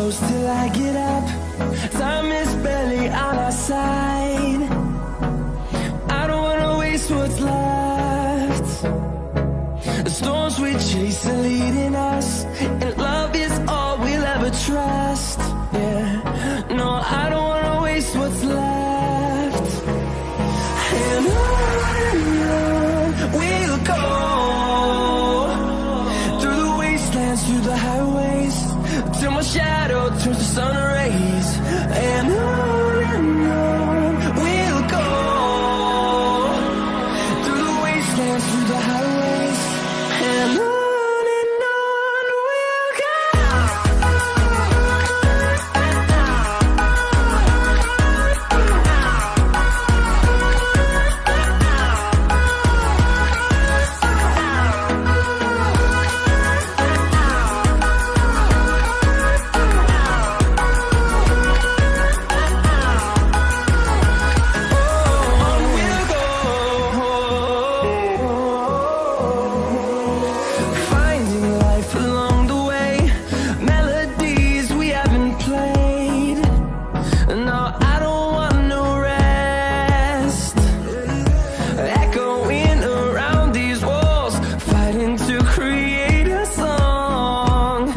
close till I get up. Time is barely on our side. I don't wanna waste what's left. The storms we chase are leading us, and love is all we'll ever trust. Yeah, no, I don't wanna waste what's left. And on we'll go, through the wastelands, through the highways, till my shadow turns to sun rays. And on we'll go, through the wastelands, through the highways, and on we'll go. Finding life along the way, melodies we haven't played. No, I don't want no rest. Echoing around these walls, fighting to create a song.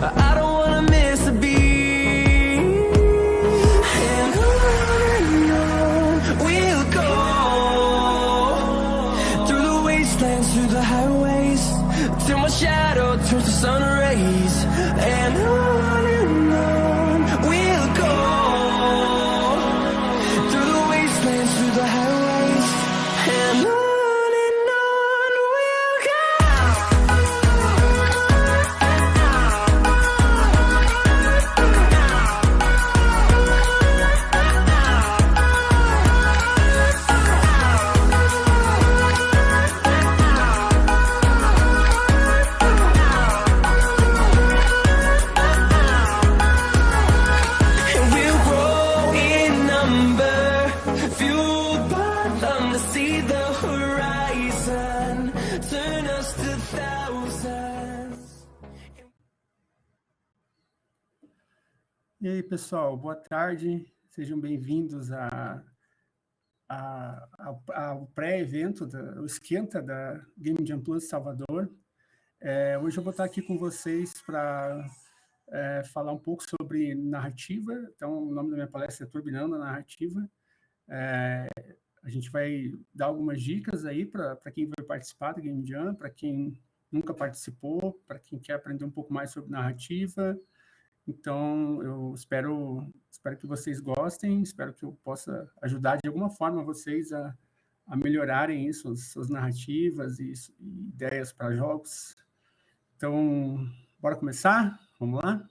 I don't wanna miss a beat. And on we'll go, through the wastelands, through the highways, till my shadow turns to sun rays. And on we'll go, through the wastelands, through the highways, and on we'll go. And we'll grow in number, fueled by them to see the horizon, turn us to thousands. E aí, pessoal, boa tarde. Sejam bem-vindos ao pré-evento, o Esquenta da Game Jam Plus Salvador. Hoje eu vou estar aqui com vocês para falar um pouco sobre narrativa. Então, o nome da minha palestra é Turbinando a Narrativa. A gente vai dar algumas dicas aí para quem vai participar do Game Jam, para quem nunca participou, para quem quer aprender um pouco mais sobre narrativa. Então, eu espero que vocês gostem, espero que eu possa ajudar de alguma forma vocês a melhorarem isso, suas narrativas e ideias para jogos. Então, bora começar? Vamos lá?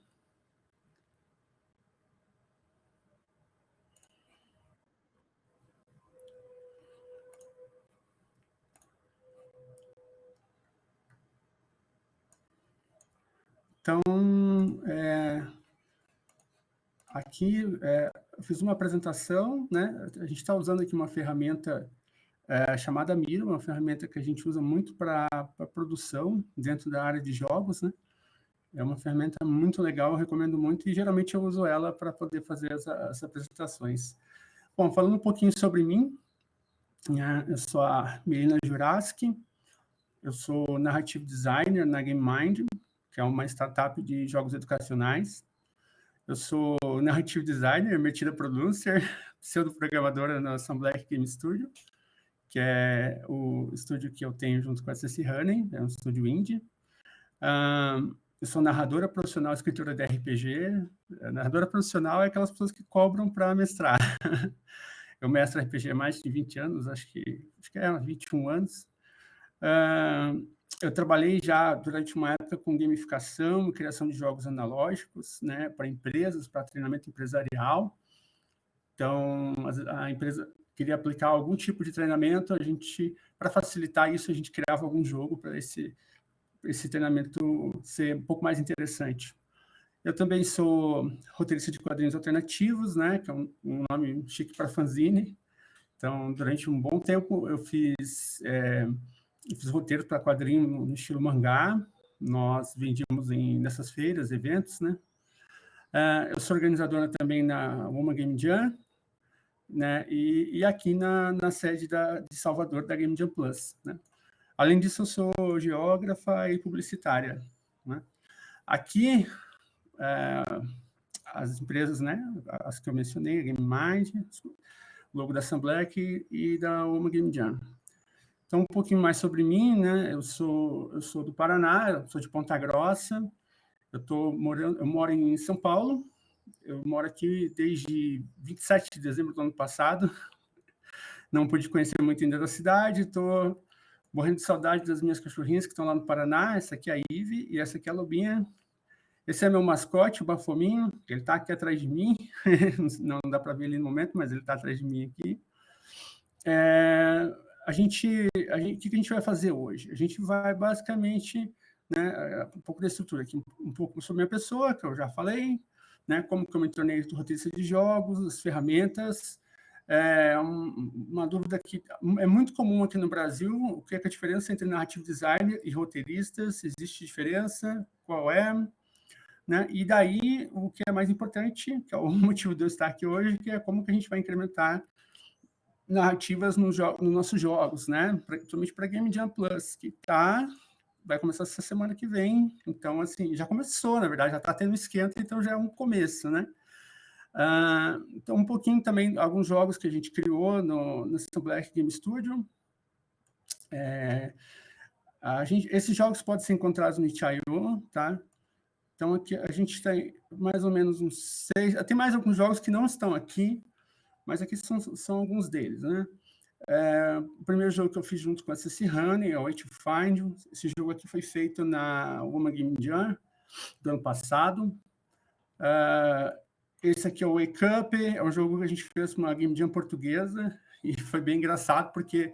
Então, aqui eu fiz uma apresentação, né? A gente está usando aqui uma ferramenta chamada Miro, uma ferramenta que a gente usa muito para produção dentro da área de jogos, né? É uma ferramenta muito legal, eu recomendo muito, e geralmente eu uso ela para poder fazer as apresentações. Bom, falando um pouquinho sobre mim, eu sou a Melina Juraski, eu sou narrative designer na GameMind, que é uma startup de jogos educacionais. Eu sou narrative designer, metida producer, pseudo-programadora na Assembler Game Studio, que é o estúdio que eu tenho junto com a Ceci Honey, é um estúdio indie. Eu sou narradora profissional, escritora de RPG. Narradora profissional é aquelas pessoas que cobram para mestrar. Eu mestro RPG há mais de 20 anos, acho que é 21 anos. Eu trabalhei já durante uma época com gamificação e criação de jogos analógicos, né, para empresas, para treinamento empresarial. Então, a empresa queria aplicar algum tipo de treinamento, para facilitar isso, a gente criava algum jogo para esse treinamento ser um pouco mais interessante. Eu também sou roteirista de quadrinhos alternativos, né, que é um nome chique para fanzine. Então, durante um bom tempo, eu fiz roteiros para quadrinho no estilo mangá. Nós vendíamos nessas feiras, eventos, né? Eu sou organizadora também na Woman Game Jam, né? E aqui na sede de Salvador, da Game Jam Plus, né? Além disso, eu sou geógrafa e publicitária, né? Aqui, as empresas, né? As que eu mencionei, a Game Mind, logo da Sun Black e da Woman Game Jam. Então, um pouquinho mais sobre mim, né? Eu sou do Paraná, eu sou de Ponta Grossa, eu moro em São Paulo, eu moro aqui desde 27 de dezembro do ano passado, não pude conhecer muito ainda da cidade, estou morrendo de saudade das minhas cachorrinhas que estão lá no Paraná, essa aqui é a Ive e essa aqui é a Lobinha. Esse é meu mascote, o Bafominho, ele está aqui atrás de mim, não dá para ver ele no momento, mas ele está atrás de mim aqui. O que a gente vai fazer hoje? A gente vai basicamente, né, um pouco da estrutura aqui, um pouco sobre minha pessoa, que eu já falei, né, como que eu me tornei roteirista de jogos, as ferramentas. Uma dúvida que é muito comum aqui no Brasil, o que é a diferença entre narrative designer e roteirista? Se existe diferença, qual é? Né? E daí, o que é mais importante, que é o motivo de eu estar aqui hoje, que é como que a gente vai incrementar narrativas nos nossos jogos, né? Principalmente para Game Jam Plus, que vai começar essa semana que vem. Então, assim, já começou, na verdade, já está tendo esquenta, então já é um começo, né? Então, um pouquinho também, alguns jogos que a gente criou no Sun Black Game Studio. Esses jogos podem ser encontrados no itch.io, tá? Então, aqui a gente tem mais ou menos uns 6... Tem mais alguns jogos que não estão aqui, mas aqui são alguns deles, né? O primeiro jogo que eu fiz junto com a Ceci Honey é o Way to Find. Esse jogo aqui foi feito na Woman Game Jam do ano passado. Esse aqui é o Wake Up, é um jogo que a gente fez com uma Game Jam portuguesa e foi bem engraçado porque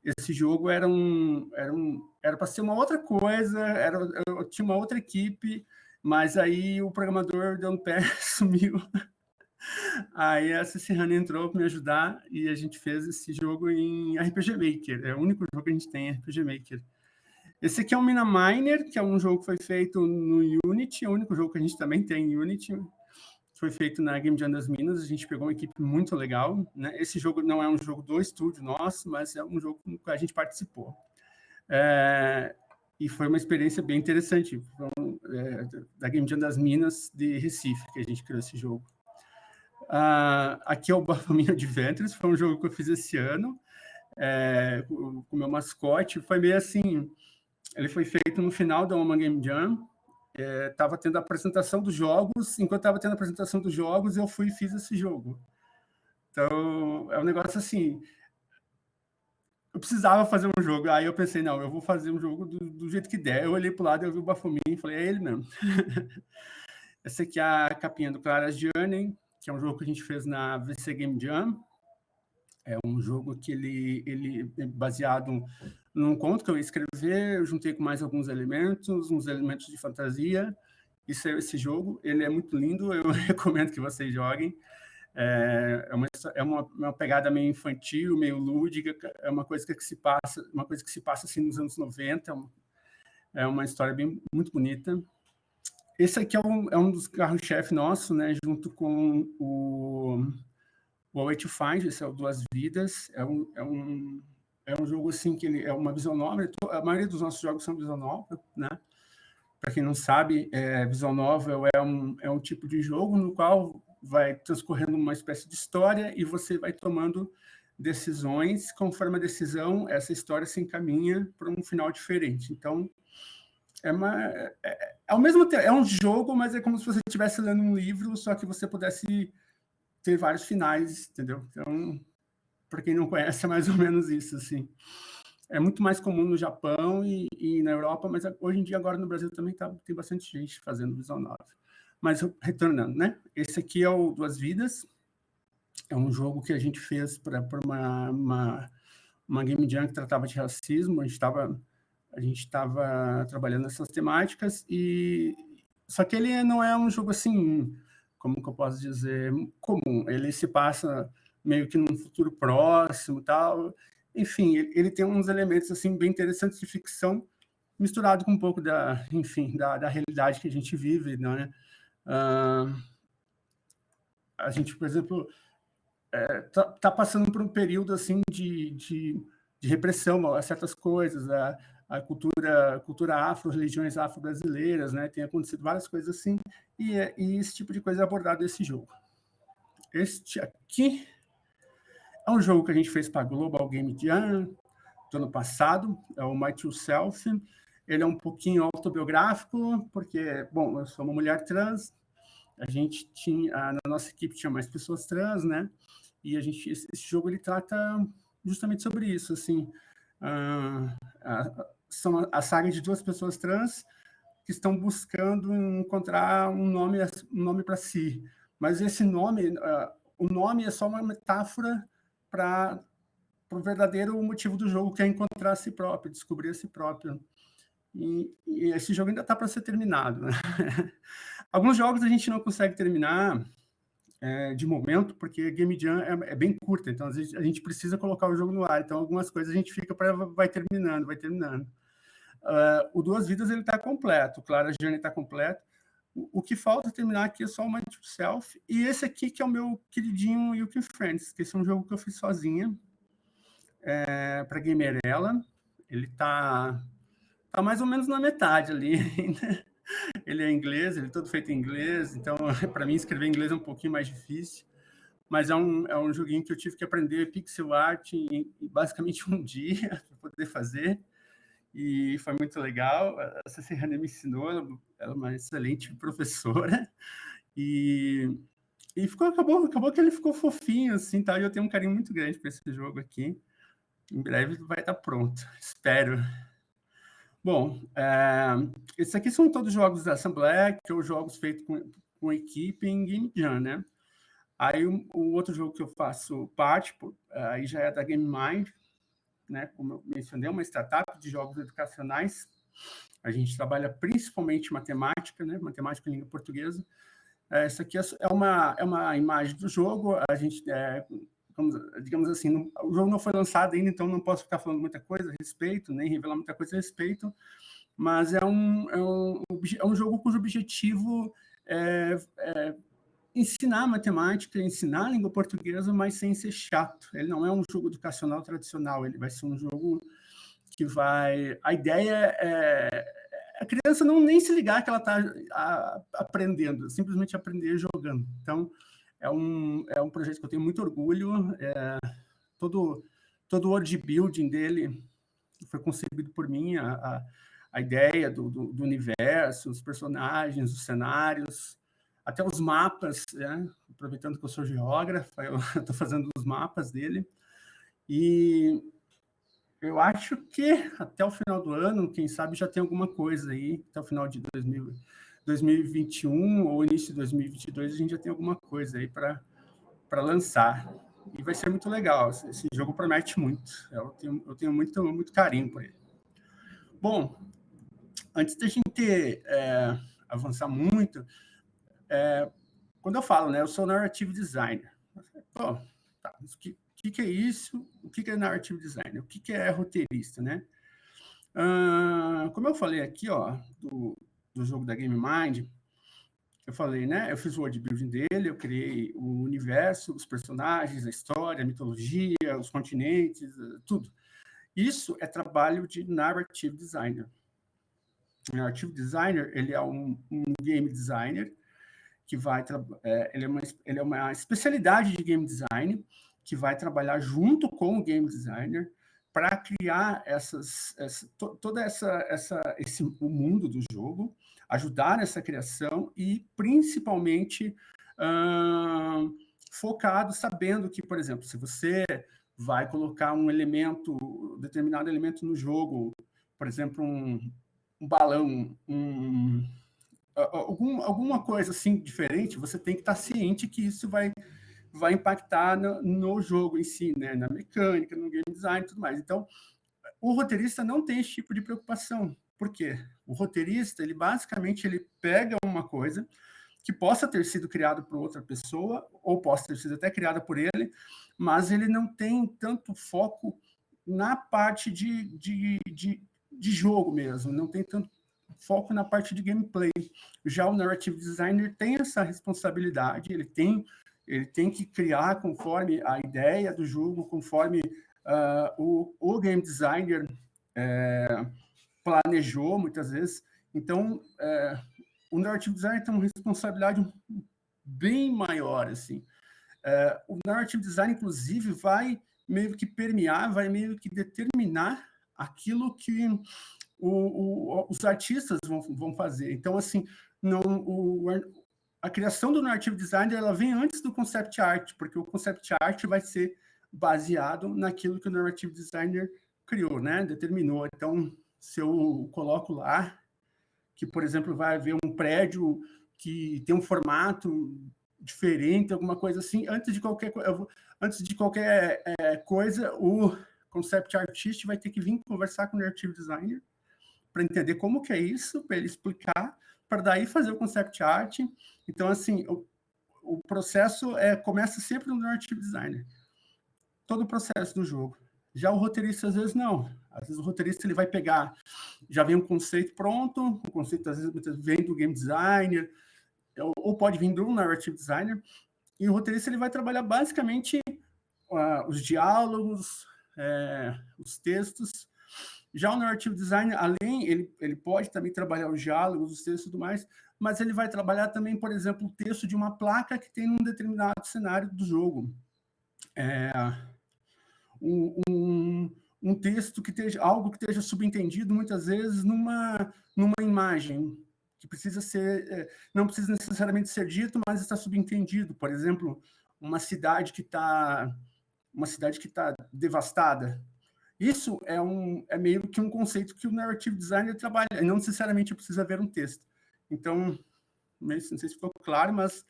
esse jogo era para ser uma outra coisa, eu tinha uma outra equipe, mas aí o programador deu um pé, sumiu. Aí a Cicihane entrou para me ajudar e a gente fez esse jogo em RPG Maker. É o único jogo que a gente tem em RPG Maker. Esse aqui é o Mina Miner, que é um jogo que foi feito no Unity, é o único jogo que a gente também tem em Unity. Foi feito na Game Jam das Minas, a gente pegou uma equipe muito legal, né? Esse jogo não é um jogo do estúdio nosso, mas é um jogo que a gente participou. E foi uma experiência bem interessante, da Game Jam das Minas de Recife, que a gente criou esse jogo. Aqui é o Bafominho Adventures, foi um jogo que eu fiz esse ano, com o meu mascote. Foi meio assim, ele foi feito no final da Woman Game Jam, estava tendo a apresentação dos jogos, enquanto estava tendo a apresentação dos jogos, eu fui e fiz esse jogo. Então, é um negócio assim, eu precisava fazer um jogo, aí eu pensei, não, eu vou fazer um jogo do jeito que der. Eu olhei para o lado, eu vi o Bafominho e falei, é ele mesmo. Essa aqui é a capinha do Clara's Journey, que é um jogo que a gente fez na VC Game Jam. É um jogo que ele é baseado num conto que eu ia escrever, eu juntei com mais alguns elementos, uns elementos de fantasia, e saiu esse jogo. Ele é muito lindo, eu recomendo que vocês joguem. É uma pegada meio infantil, meio lúdica, é uma coisa que se passa assim nos anos 90, é uma história muito bonita. Esse aqui é um dos carros-chefe nosso, né, junto com o Way to Find, esse é o Duas Vidas. É um jogo assim que ele é uma visual novel. A maioria dos nossos jogos são visual novel, né? Para quem não sabe, visual novel é um tipo de jogo no qual vai transcorrendo uma espécie de história e você vai tomando decisões. Conforme a decisão, essa história se encaminha para um final diferente. Então, ao mesmo tempo, é um jogo, mas é como se você estivesse lendo um livro, só que você pudesse ter vários finais, entendeu? Então, para quem não conhece, é mais ou menos isso, assim. É muito mais comum no Japão e na Europa, mas hoje em dia, agora no Brasil, também tem bastante gente fazendo visual novel. Mas, retornando, né? Esse aqui é o Duas Vidas. É um jogo que a gente fez para uma Game Jam que tratava de racismo. A gente estava trabalhando nessas temáticas, só que ele não é um jogo assim, como que eu posso dizer, comum. Ele se passa meio que num futuro próximo, tal. Enfim, ele tem uns elementos assim bem interessantes de ficção, misturado com um pouco da realidade que a gente vive, né? A gente, por exemplo, tá passando por um período assim de repressão a certas coisas, a cultura afro, religiões afro-brasileiras, né? Tem acontecido várias coisas assim, e esse tipo de coisa é abordado nesse jogo. Este aqui é um jogo que a gente fez para a Global Game Jam do ano passado, é o My True Self. Ele é um pouquinho autobiográfico, porque, bom, eu sou uma mulher trans, a gente tinha, na nossa equipe tinha mais pessoas trans, né? E esse jogo ele trata justamente sobre isso, assim, são a saga de duas pessoas trans que estão buscando encontrar um nome para si, mas esse nome, o nome é só uma metáfora para o verdadeiro motivo do jogo, que é encontrar a si próprio, descobrir a si próprio. E esse jogo ainda está para ser terminado, né? Alguns jogos a gente não consegue terminar de momento, porque Game Jam é bem curta, então às vezes a gente precisa colocar o jogo no ar, então algumas coisas a gente fica para vai terminando. O Duas Vidas ele está completo, Clara Journey está completo. O que falta terminar aqui é só o Mind Yourself, e esse aqui que é o meu queridinho You Can Friends, que esse é um jogo que eu fiz sozinha, para Gamerella. Ele tá mais ou menos na metade ali ainda. Ele é inglês, ele é todo feito em inglês, então para mim escrever em inglês é um pouquinho mais difícil, mas é um joguinho que eu tive que aprender pixel art em basicamente um dia para poder fazer, e foi muito legal. A Serrana me ensinou, ela é uma excelente professora, e acabou que ele ficou fofinho, assim, tá? E eu tenho um carinho muito grande por esse jogo aqui. Em breve vai estar pronto, espero. Bom, esses aqui são todos jogos da Assembleia, que são jogos feitos com equipe em Game Jam, né? Aí o outro jogo que eu faço parte, aí já é da Game Mind, né? Como eu mencionei, uma startup de jogos educacionais. A gente trabalha principalmente matemática, né? Matemática em língua portuguesa. Essa aqui é uma imagem do jogo. A gente, digamos assim, o jogo não foi lançado ainda, então não posso ficar falando muita coisa a respeito, nem revelar muita coisa a respeito, mas é um jogo cujo objetivo é ensinar matemática, ensinar a língua portuguesa, mas sem ser chato. Ele não é um jogo educacional tradicional, ele vai ser um jogo que vai... A ideia é a criança não nem se ligar que ela está aprendendo, simplesmente aprender jogando. Então, é um projeto que eu tenho muito orgulho. Todo o world building dele foi concebido por mim, a ideia do universo, os personagens, os cenários, até os mapas, né? Aproveitando que eu sou geógrafo, eu estou fazendo os mapas dele. E eu acho que até o final do ano, quem sabe já tem alguma coisa aí, até o final de 2021 ou início de 2022, a gente já tem alguma coisa aí para lançar. E vai ser muito legal. Esse jogo promete muito. Eu tenho muito carinho por ele. Bom, antes da gente avançar muito, quando eu falo, né, eu sou narrative designer. Pô, tá, o que é isso? O que é narrative designer? O que é roteirista, né? Como eu falei aqui, ó, do jogo da Game Mind, eu falei, né? Eu fiz o world building dele, eu criei o universo, os personagens, a história, a mitologia, os continentes, tudo. Isso é trabalho de narrative designer. O narrative designer, ele é um game designer que vai ele é uma especialidade de game design que vai trabalhar junto com o game designer para criar o mundo do jogo, ajudar nessa criação e, principalmente, focado, sabendo que, por exemplo, se você vai colocar determinado elemento no jogo, por exemplo, um balão, alguma coisa assim diferente, você tem que estar ciente que isso vai impactar no jogo em si, né? Na mecânica, no game design e tudo mais. Então, o roteirista não tem esse tipo de preocupação. Por quê? O roteirista, ele basicamente pega uma coisa que possa ter sido criada por outra pessoa, ou possa ter sido até criada por ele, mas ele não tem tanto foco na parte de jogo mesmo, não tem tanto foco na parte de gameplay. Já o Narrative Designer tem essa responsabilidade, ele tem que criar conforme a ideia do jogo, conforme o game designer planejou, muitas vezes. Então, o Narrative Designer tem uma responsabilidade bem maior, assim. O Narrative Design, inclusive, vai meio que permear, vai meio que determinar aquilo que os artistas vão fazer. Então, assim, a criação do Narrative Design ela vem antes do Concept Art, porque o Concept Art vai ser baseado naquilo que o Narrative Designer criou, né? Determinou. Então, se eu coloco lá que, por exemplo, vai haver um prédio que tem um formato diferente, alguma coisa assim, antes de qualquer coisa, o Concept Artist vai ter que vir conversar com o Narrative Designer para entender como que é isso, para ele explicar, para daí fazer o Concept Art. Então, assim, o processo começa sempre no Narrative Designer. Todo o processo do jogo. Já o roteirista, às vezes, não. Às vezes o roteirista ele vai pegar, já vem um conceito pronto, o conceito, às vezes, vem do game designer, ou pode vir do narrative designer, e o roteirista ele vai trabalhar basicamente os diálogos, os textos. Já o narrative designer, ele pode também trabalhar os diálogos, os textos e tudo mais, mas ele vai trabalhar também, por exemplo, o texto de uma placa que tem num determinado cenário do jogo. Um texto que esteja, algo que esteja subentendido muitas vezes numa imagem que precisa ser, não precisa necessariamente ser dito, mas está subentendido. Por exemplo, uma cidade que está devastada. Isso é meio que um conceito que o narrative designer trabalha, e não necessariamente precisa ver um texto. Então, não sei se ficou claro, mas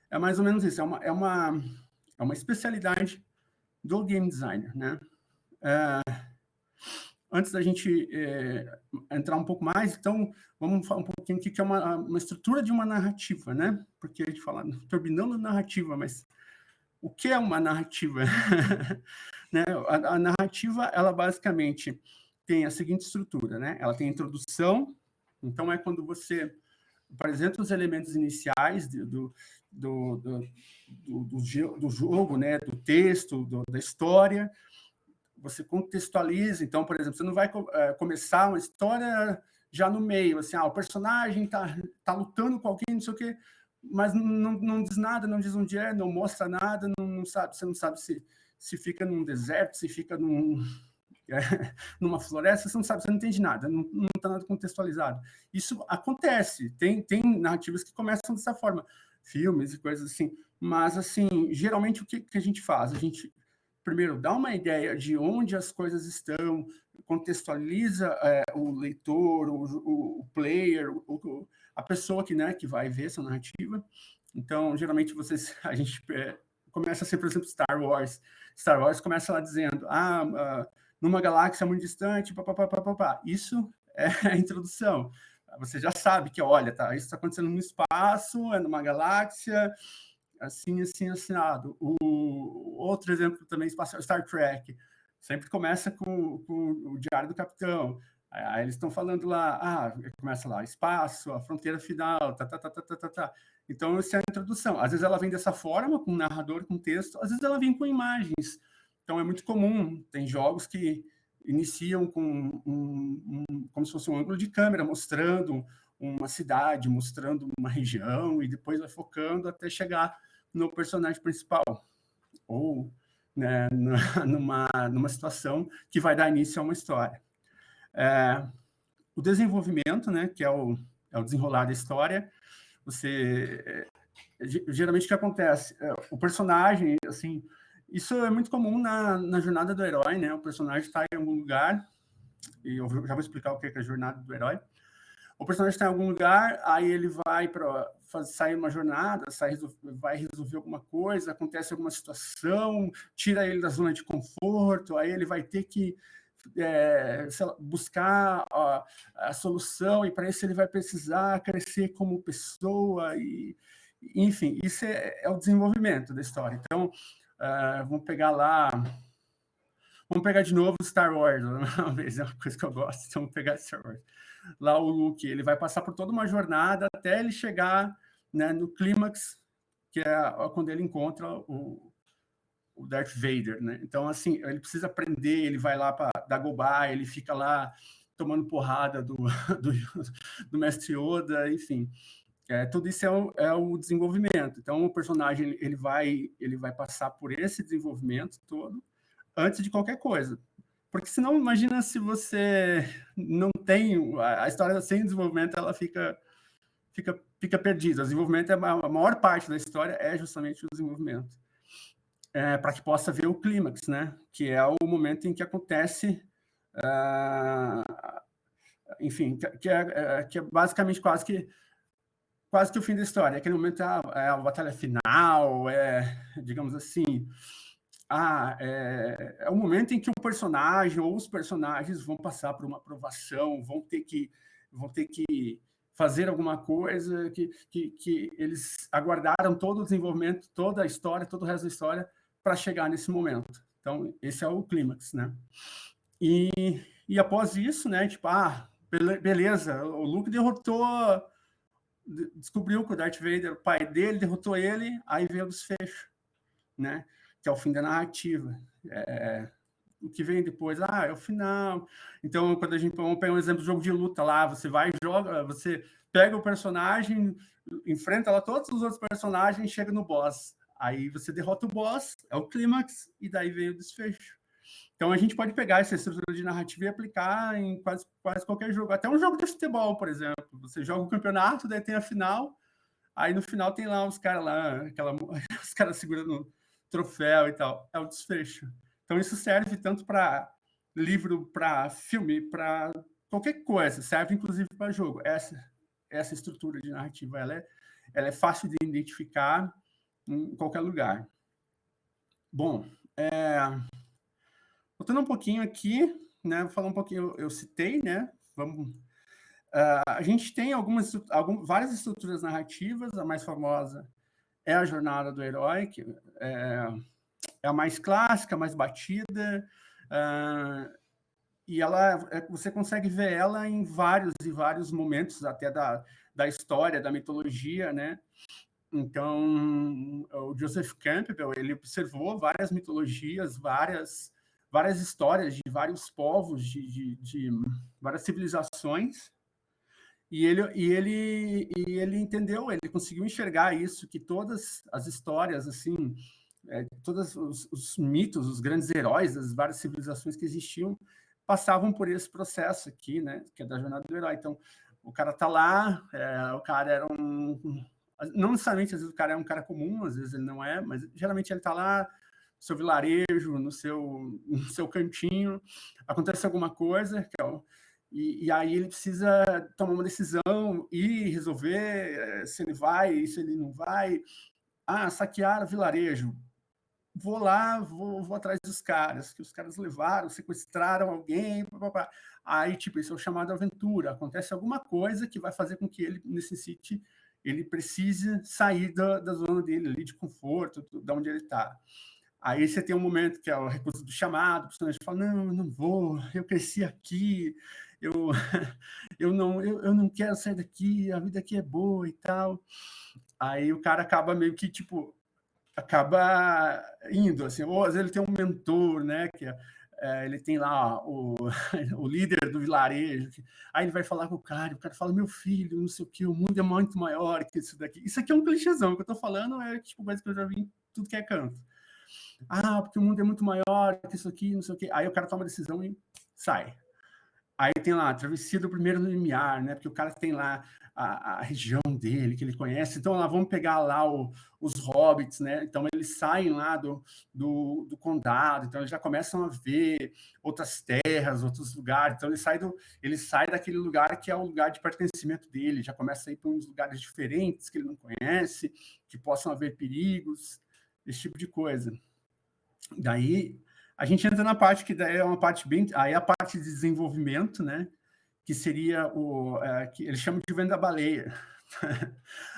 é mais ou menos isso. É uma especialidade do game designer, né? Antes da gente entrar um pouco mais, então, vamos falar um pouquinho o que é uma estrutura de uma narrativa, né? Porque a gente fala turbinando narrativa, mas o que é uma narrativa? Né? A narrativa, ela basicamente tem a seguinte estrutura, né? Ela tem a introdução, então é quando você apresenta os elementos iniciais do jogo, né? Do texto, da história, você contextualiza. Então, por exemplo, você não vai começar uma história já no meio, assim, o personagem tá lutando com alguém, não sei o quê, mas não diz nada, não diz onde é, não mostra nada, não sabe, você não sabe se fica num deserto, se fica numa floresta, você não sabe, você não entende nada, não está nada contextualizado. Isso acontece, tem narrativas que começam dessa forma, filmes e coisas assim, mas, assim, geralmente o que a gente faz? A gente primeiro dá uma ideia de onde as coisas estão, contextualiza o leitor, o player, a pessoa que vai ver essa narrativa. Então, geralmente, a gente começa a ser, por exemplo, Star Wars. Star Wars começa lá dizendo, numa galáxia muito distante, papapá. Isso é a introdução. Você já sabe que, olha, isso está acontecendo no espaço, é numa galáxia, assim, assinado. O outro exemplo também espacial, Star Trek, sempre começa com o Diário do Capitão. Aí eles estão falando lá, começa lá, espaço, a fronteira final, tá. Então, essa é a introdução. Às vezes ela vem dessa forma, com um narrador, com texto, às vezes ela vem com imagens. Então, é muito comum. Tem jogos que iniciam com como se fosse um ângulo de câmera, mostrando uma cidade, mostrando uma região, e depois vai focando até chegar no personagem principal, ou, né, numa situação que vai dar início a uma história. O desenvolvimento, né, que é o desenrolar da história, geralmente o que acontece? O personagem, assim, isso é muito comum na jornada do herói, né? O personagem está em algum lugar, e eu já vou explicar o que é a jornada do herói. O personagem está em algum lugar, aí ele vai sair uma jornada, vai resolver alguma coisa, acontece alguma situação, tira ele da zona de conforto, aí ele vai ter que buscar a solução, e para isso ele vai precisar crescer como pessoa, e enfim, isso é o desenvolvimento da história. Então, vamos pegar de novo Star Wars, uma vez, é uma coisa que eu gosto, então vamos pegar Star Wars. lá o Luke, ele vai passar por toda uma jornada até ele chegar, né, no clímax, que é quando ele encontra o Darth Vader, né? Então, assim, ele precisa aprender, ele vai lá para Dagobah, ele fica lá tomando porrada do mestre Yoda, enfim. Tudo isso é o desenvolvimento. Então, o personagem ele vai passar por esse desenvolvimento todo antes de qualquer coisa. Porque senão, imagina se você não tem a história sem desenvolvimento, ela fica perdida. O desenvolvimento, a maior parte da história é justamente o desenvolvimento. Para que possa ver o clímax, né? Que é o momento em que acontece, enfim, que é basicamente quase que o fim da história. Aquele momento é a batalha final, digamos assim, é o momento em que o personagem ou os personagens vão passar por uma aprovação, vão ter que fazer alguma coisa que eles aguardaram todo o desenvolvimento, toda a história, todo o resto da história para chegar nesse momento. Então, esse é o clímax, né? E após isso, né, tipo, beleza, o Luke descobriu que o Darth Vader, o pai dele, derrotou ele, aí veio o desfecho, né? Que é o fim da narrativa. O que vem depois, é o final. Então, quando a gente pega um exemplo do jogo de luta lá, você vai, joga, você pega o personagem, enfrenta lá todos os outros personagens, chega no boss. Aí você derrota o boss, é o clímax, e daí vem o desfecho. Então, a gente pode pegar essa estrutura de narrativa e aplicar em quase qualquer jogo. Até um jogo de futebol, por exemplo. Você joga o campeonato, daí tem a final, aí no final tem lá os caras lá, os caras segurando o troféu e tal. É o desfecho. Então, isso serve tanto para livro, para filme, para qualquer coisa. Serve, inclusive, para jogo. Essa estrutura de narrativa, ela é fácil de identificar em qualquer lugar. Bom, voltando um pouquinho aqui, né? Vou falar um pouquinho, eu citei, né? A gente tem várias estruturas narrativas. A mais famosa é a jornada do herói, que é a mais clássica, a mais batida, e você consegue ver ela em vários e vários momentos até da história, da mitologia, né? Então, o Joseph Campbell, ele observou várias mitologias, várias histórias de vários povos, de várias civilizações, e ele entendeu, ele conseguiu enxergar isso, que todas as histórias, assim, todos os mitos, os grandes heróis das várias civilizações que existiam, passavam por esse processo aqui, né, que é da jornada do herói. Então, o cara tá lá, o cara era não necessariamente, às vezes o cara é um cara comum, às vezes ele não é, mas geralmente ele tá lá no seu vilarejo, no seu cantinho, acontece alguma coisa, e aí ele precisa tomar uma decisão e resolver se ele vai, se ele não vai. Saquear o vilarejo. Vou lá, vou atrás dos caras, que os caras levaram, sequestraram alguém, papapá. Aí, tipo, isso é o chamado aventura. Acontece alguma coisa que vai fazer com que ele necessite, ele precise sair da zona dele ali de conforto, de onde ele está. Aí você tem um momento que é o recurso do chamado, o personagem fala, não, eu não vou, eu cresci aqui, eu não quero sair daqui, a vida aqui é boa e tal. Aí o cara acaba meio que, tipo, acaba indo, assim, ou às vezes ele tem um mentor, né, que ele tem lá o líder do vilarejo, aí ele vai falar com o cara fala, meu filho, não sei o que, o mundo é muito maior que isso daqui. Isso aqui é um clichêzão, o que eu tô falando é tipo coisa que eu já vi em tudo que é canto. Porque o mundo é muito maior que isso aqui, não sei o que. Aí o cara toma a decisão e sai. Aí tem lá a travessia do primeiro limiar, né? Porque o cara tem lá a região dele, que ele conhece. Então, lá vamos pegar lá os hobbits, né? Então, eles saem lá do condado, então eles já começam a ver outras terras, outros lugares. Então, ele sai daquele lugar que é o lugar de pertencimento dele, já começa a ir para uns lugares diferentes que ele não conhece, que possam haver perigos, esse tipo de coisa. Daí a gente entra na parte que daí é uma parte aí a parte de desenvolvimento, né? Que seria que eles chamam de venda baleia.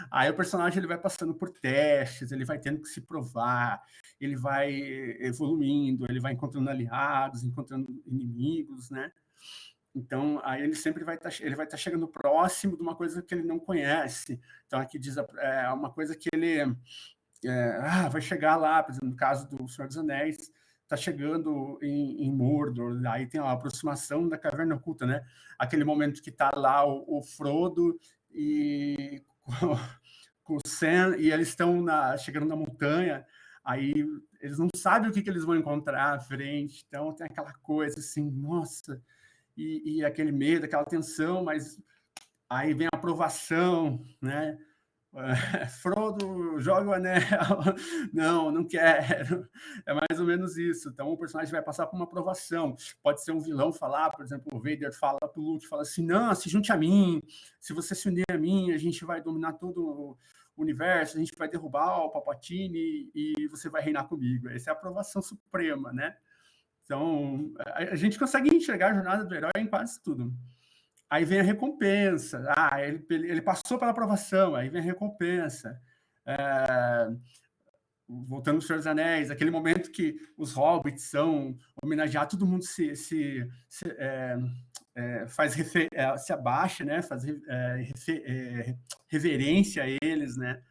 Aí o personagem ele vai passando por testes, ele vai tendo que se provar, ele vai evoluindo, ele vai encontrando aliados, encontrando inimigos, né? Então, aí ele sempre vai estar chegando próximo de uma coisa que ele não conhece. Então, aqui diz uma coisa que ele vai chegar lá, por exemplo, no caso do Senhor dos Anéis, está chegando em Mordor, aí tem a aproximação da Caverna Oculta, né? Aquele momento que está lá o Frodo e com o Sam, e eles estão chegando na montanha, aí eles não sabem o que eles vão encontrar à frente, então tem aquela coisa assim, nossa, e aquele medo, aquela tensão, mas aí vem a aprovação, né? Frodo, joga o anel. Não quero. É mais ou menos isso. Então, o personagem vai passar por uma aprovação. Pode ser um vilão falar, por exemplo, o Vader fala para o Luke, fala assim, não, se junte a mim. Se você se unir a mim, a gente vai dominar todo o universo, a gente vai derrubar o Palpatine e você vai reinar comigo. Essa é a aprovação suprema, né? Então, a gente consegue enxergar a jornada do herói em quase tudo. Aí vem a recompensa. Ele passou pela aprovação, aí vem a recompensa. Voltando ao Senhor dos Anéis, aquele momento que os hobbits são homenageados, todo mundo se abaixa, né? Faz reverência a eles, né?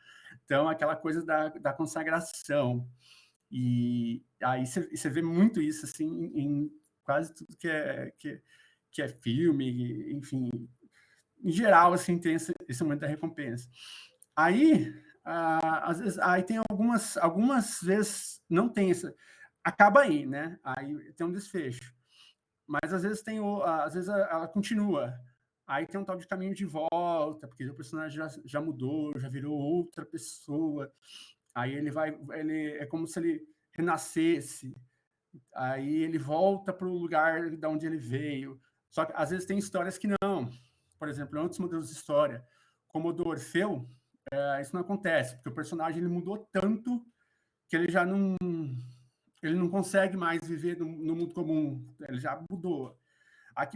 Então, aquela coisa da consagração. E aí você vê muito isso assim, em quase tudo que é filme, enfim, em geral, assim, tem esse momento da recompensa. Aí, às vezes, aí tem algumas vezes não tem essa, acaba aí, né? Aí tem um desfecho. Mas às vezes ela continua. Aí tem um tal de caminho de volta, porque o personagem já mudou, já virou outra pessoa. Aí ele é como se ele renascesse. Aí ele volta para o lugar de onde ele veio. Só que às vezes tem histórias que não. Por exemplo, em outros modelos de história, como o do Orfeu, isso não acontece, porque o personagem ele mudou tanto que ele já não consegue mais viver no mundo comum. Ele já mudou.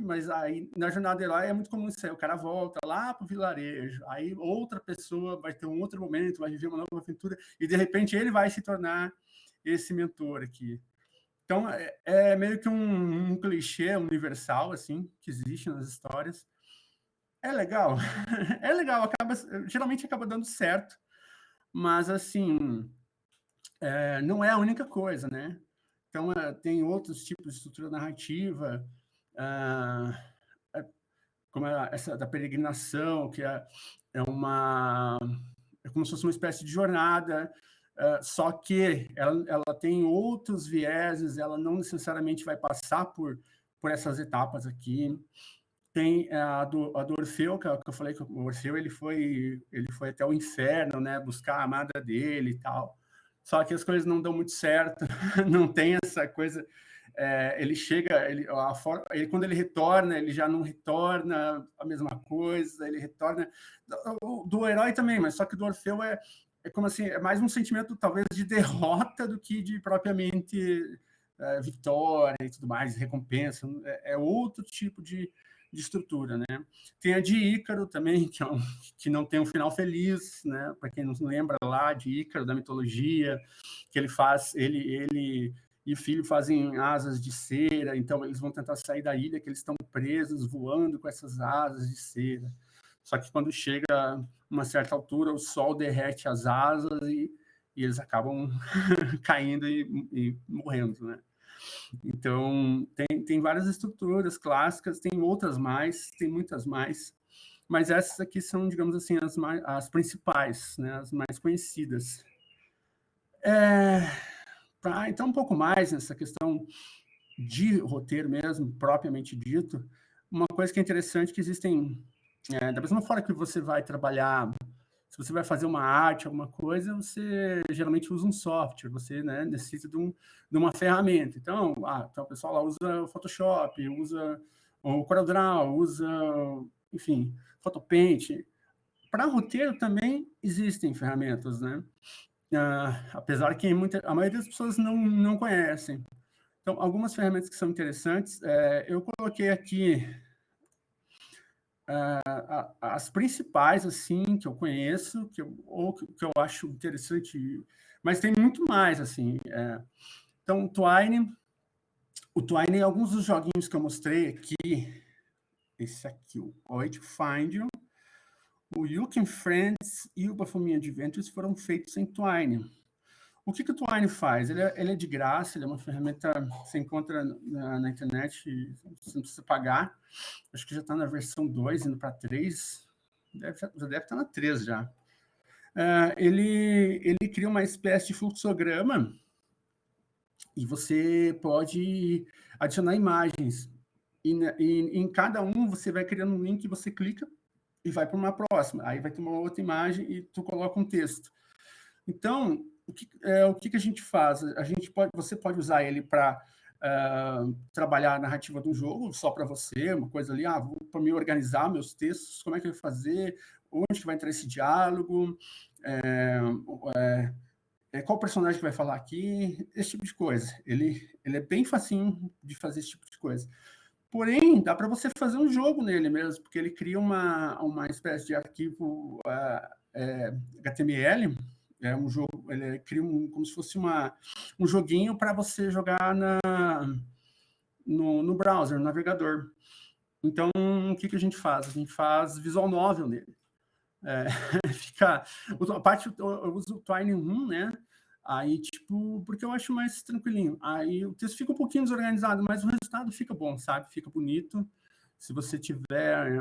Mas aí na jornada do herói é muito comum isso aí. O cara volta lá para o vilarejo, aí outra pessoa vai ter um outro momento, vai viver uma nova aventura, e de repente ele vai se tornar esse mentor aqui. Então, é meio que um clichê universal, assim, que existe nas histórias. É legal. É legal, geralmente acaba dando certo, mas, assim, não é a única coisa, né? Então, tem outros tipos de estrutura narrativa, como essa da peregrinação, que é como se fosse uma espécie de jornada, só que ela tem outros vieses, ela não necessariamente vai passar por essas etapas aqui. Tem a do Orfeu, que eu falei que o Orfeu ele foi até o inferno, né, buscar a amada dele e tal. Só que as coisas não dão muito certo, não tem essa coisa. Ele chega, quando ele retorna, ele já não retorna a mesma coisa, ele retorna. Do herói também, mas só que do Orfeu é como assim, é mais um sentimento talvez de derrota do que de propriamente vitória e tudo mais, recompensa. É outro tipo de estrutura, né? Tem a de Ícaro também, que não tem um final feliz, né? Para quem não lembra lá de Ícaro, da mitologia, que ele e o filho fazem asas de cera, então eles vão tentar sair da ilha, que eles estão presos, voando com essas asas de cera. Só que quando chega uma certa altura, o sol derrete as asas e eles acabam caindo e morrendo, né? Então, tem várias estruturas clássicas, tem outras mais, tem muitas mais, mas essas aqui são, digamos assim, as principais, né, as mais conhecidas. Para entrar um pouco mais nessa questão de roteiro mesmo, propriamente dito, uma coisa que é interessante é que existem, da mesma forma que você vai trabalhar, se você vai fazer uma arte, alguma coisa, você geralmente usa um software, você, né, necessita de uma ferramenta. Então, o pessoal lá usa o Photoshop, usa o CorelDRAW, usa, enfim, Photopaint. Para roteiro também existem ferramentas, né? Apesar que a maioria das pessoas não conhecem. Então, algumas ferramentas que são interessantes, eu coloquei aqui as principais, assim, que eu conheço, que eu acho interessante, mas tem muito mais, assim. Então, o Twine, alguns dos joguinhos que eu mostrei aqui, esse aqui, o Where to Find You, o You Can Friends e o Baphomet Adventures foram feitos em Twine. O que o Twine faz? Ele é de graça, ele é uma ferramenta que você encontra na internet, você não precisa pagar. Acho que já está na versão 2, indo para 3. Já deve estar na 3 já. Ele cria uma espécie de fluxograma e você pode adicionar imagens. E em cada um você vai criando um link, você clica e vai para uma próxima. Aí vai ter uma outra imagem e tu coloca um texto. Então, o que a gente faz? Você pode usar ele para trabalhar a narrativa do jogo, só para você, uma coisa ali, para me organizar meus textos, como é que eu vou fazer, onde que vai entrar esse diálogo, qual personagem que vai falar aqui, esse tipo de coisa. Ele é bem facinho de fazer esse tipo de coisa. Porém, dá para você fazer um jogo nele mesmo, porque ele cria uma espécie de arquivo HTML, um jogo, ele cria como se fosse um joguinho para você jogar no browser, no navegador. Então, o que a gente faz? A gente faz visual novel nele. Eu uso o Twine 1, né? Aí, porque eu acho mais tranquilinho. Aí o texto fica um pouquinho desorganizado, mas o resultado fica bom, sabe? Fica bonito. Se você tiver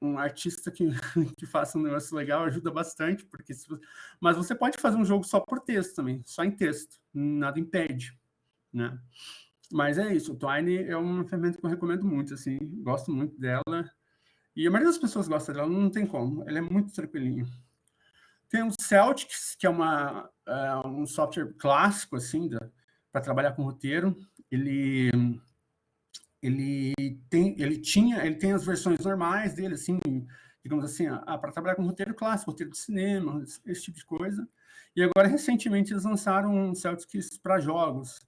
um artista que faça um negócio legal, ajuda bastante, mas você pode fazer um jogo só por texto também, só em texto, nada impede, né? Mas é isso, o Twine é uma ferramenta que eu recomendo muito, assim, gosto muito dela, e a maioria das pessoas gosta dela, não tem como, ela é muito tranquilinha. Tem o Celtics, que é um software clássico, assim, para trabalhar com roteiro. Ele tem as versões normais dele, assim, digamos assim, para trabalhar com roteiro clássico, roteiro de cinema, esse tipo de coisa. E agora, recentemente, eles lançaram um Celtics para jogos.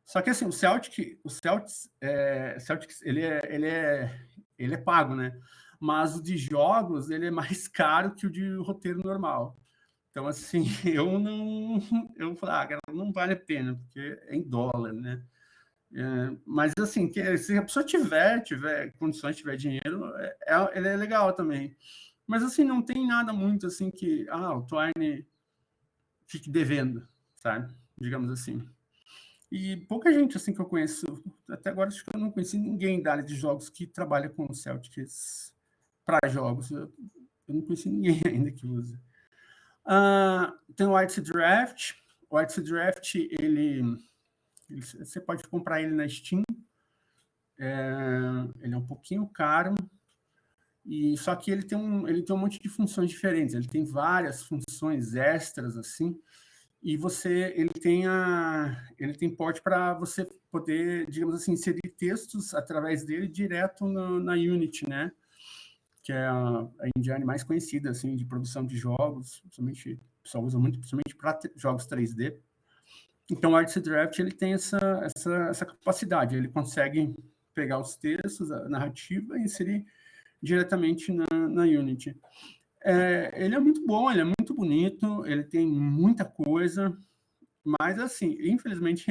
Só que, assim, o Celtics ele é pago, né? Mas o de jogos, ele é mais caro que o de roteiro normal. Então, assim, eu falei, cara, não vale a pena, porque é em dólar, né? Mas, assim, se a pessoa tiver condições, tiver dinheiro, ele é legal também. Mas, assim, não tem nada muito, assim, que o Twine fique devendo, sabe? Digamos assim. E pouca gente, assim, que eu conheço, até agora acho que eu não conheci ninguém da área de jogos que trabalha com o Celtics para jogos. Eu não conheci ninguém ainda que usa. Tem o Artsy Draft. O Artsy Draft, você pode comprar ele na Steam. Ele é um pouquinho caro, só que ele tem um monte de funções diferentes. Ele tem várias funções extras, assim, e ele tem porte para você poder, digamos assim, inserir textos através dele direto na Unity, né? Que é a engine mais conhecida, assim, de produção de jogos, o pessoal usa muito, principalmente para jogos 3D. Então, o Artsy Draft, ele tem essa capacidade, ele consegue pegar os textos, a narrativa e inserir diretamente na Unity. Ele é muito bom, ele é muito bonito, ele tem muita coisa, mas, assim, infelizmente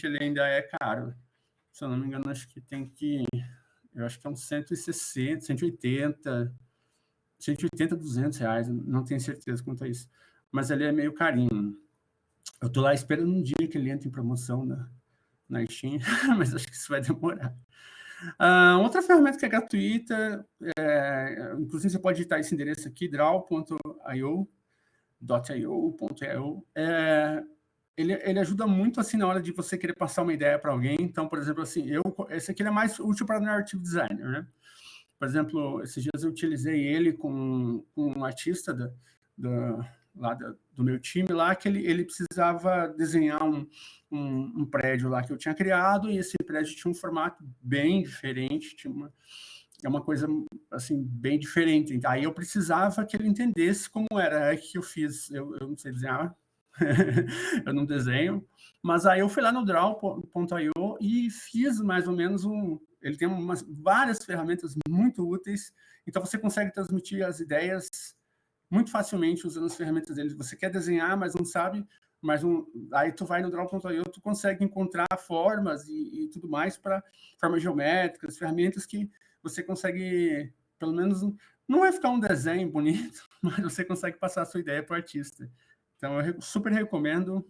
ele ainda é caro. Se eu não me engano, acho que eu acho que é uns 160, 180, 200 reais, não tenho certeza quanto a isso. Mas ele é meio carinho. Eu tô lá esperando um dia que ele entre em promoção na Steam, mas acho que isso vai demorar. Outra ferramenta que é gratuita, inclusive você pode digitar esse endereço aqui, draw.io, ele ajuda muito, assim, na hora de você querer passar uma ideia para alguém. Então, por exemplo, assim, esse aqui é mais útil para narrative designer, né? Por exemplo, esses dias eu utilizei ele com um artista lá do meu time lá, que ele precisava desenhar um prédio lá que eu tinha criado, e esse prédio tinha um formato bem diferente, é uma coisa, assim, bem diferente. Aí eu precisava que ele entendesse como era. Aí que eu fiz, eu não sei desenhar, eu não desenho, mas aí eu fui lá no draw.io e fiz mais ou menos ele tem várias ferramentas muito úteis, então você consegue transmitir as ideias muito facilmente usando as ferramentas dele. Você quer desenhar, mas não sabe, mas aí tu vai no Draw.io, tu consegue encontrar formas e tudo mais para formas geométricas, ferramentas que você consegue, pelo menos, não vai ficar um desenho bonito, mas você consegue passar a sua ideia para o artista. Então, eu super recomendo,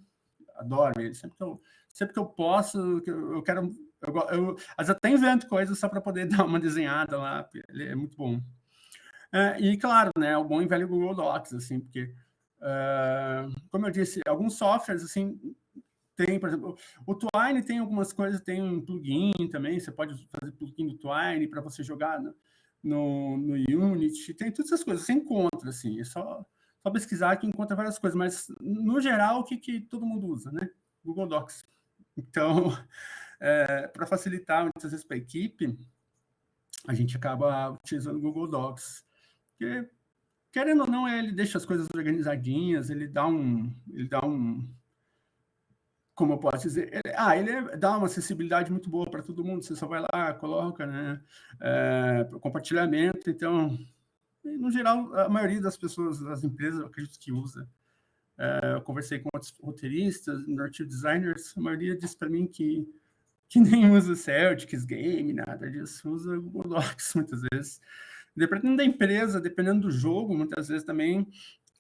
adoro ele. Sempre que eu posso, eu quero... Eu até invento coisas só para poder dar uma desenhada lá, ele é muito bom. E, claro, né, o bom e velho Google Docs, assim, porque, como eu disse, alguns softwares, assim, tem, por exemplo, o Twine tem algumas coisas, tem um plugin também, você pode fazer plugin do Twine para você jogar no Unity, tem todas essas coisas, você encontra, assim, é só pesquisar que encontra várias coisas, mas, no geral, o que todo mundo usa, né? Google Docs. Então, para facilitar, muitas vezes, para a equipe, a gente acaba utilizando o Google Docs. Porque, querendo ou não, ele deixa as coisas organizadinhas, ele dá um como eu posso dizer, ele dá uma acessibilidade muito boa para todo mundo, você só vai lá, coloca, né, compartilhamento, então, no geral, a maioria das pessoas, das empresas, eu acredito que usa. Eu conversei com outros roteiristas, narrative designers, a maioria disse para mim que nem usa Celtics, Game, nada disso, usa Google Docs muitas vezes. Dependendo da empresa, dependendo do jogo, muitas vezes também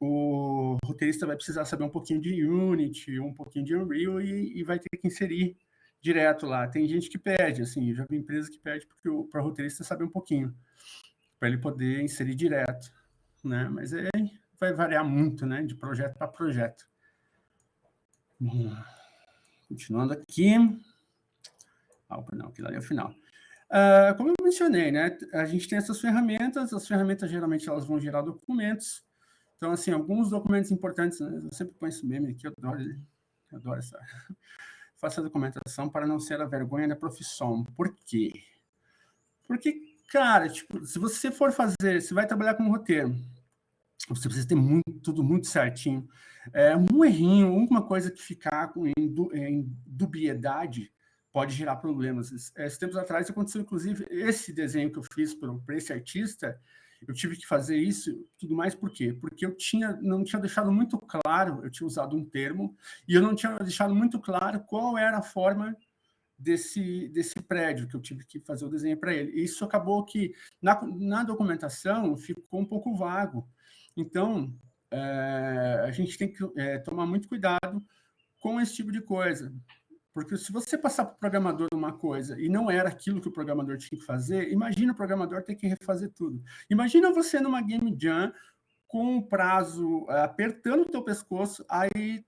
o roteirista vai precisar saber um pouquinho de Unity, um pouquinho de Unreal e vai ter que inserir direto lá. Tem gente que pede, assim, já vi empresa que pede para o roteirista saber um pouquinho, para ele poder inserir direto, né? Mas vai variar muito, né, de projeto para projeto. Bom, continuando aqui. Não, aquilo ali é o final. Como eu mencionei, né, a gente tem essas ferramentas, as ferramentas geralmente elas vão gerar documentos. Então, assim, alguns documentos importantes, né, eu sempre ponho esse meme aqui, eu adoro essa... Faça a documentação para não ser a vergonha da profissão. Por quê? Porque, cara, tipo, se você for fazer, você vai trabalhar com um roteiro, você precisa ter tudo muito certinho. Um errinho, alguma coisa que ficar em dubiedade, pode gerar problemas. Esses tempos atrás aconteceu, inclusive, esse desenho que eu fiz para esse artista, eu tive que fazer isso, tudo mais, por quê? Porque eu não tinha deixado muito claro, eu tinha usado um termo, e eu não tinha deixado muito claro qual era a forma desse prédio, que eu tive que fazer o desenho para ele. E isso acabou que, na documentação, ficou um pouco vago. Então, a gente tem que tomar muito cuidado com esse tipo de coisa. Porque se você passar para o programador uma coisa e não era aquilo que o programador tinha que fazer, imagina o programador ter que refazer tudo. Imagina você numa Game Jam com um prazo apertando o teu pescoço, aí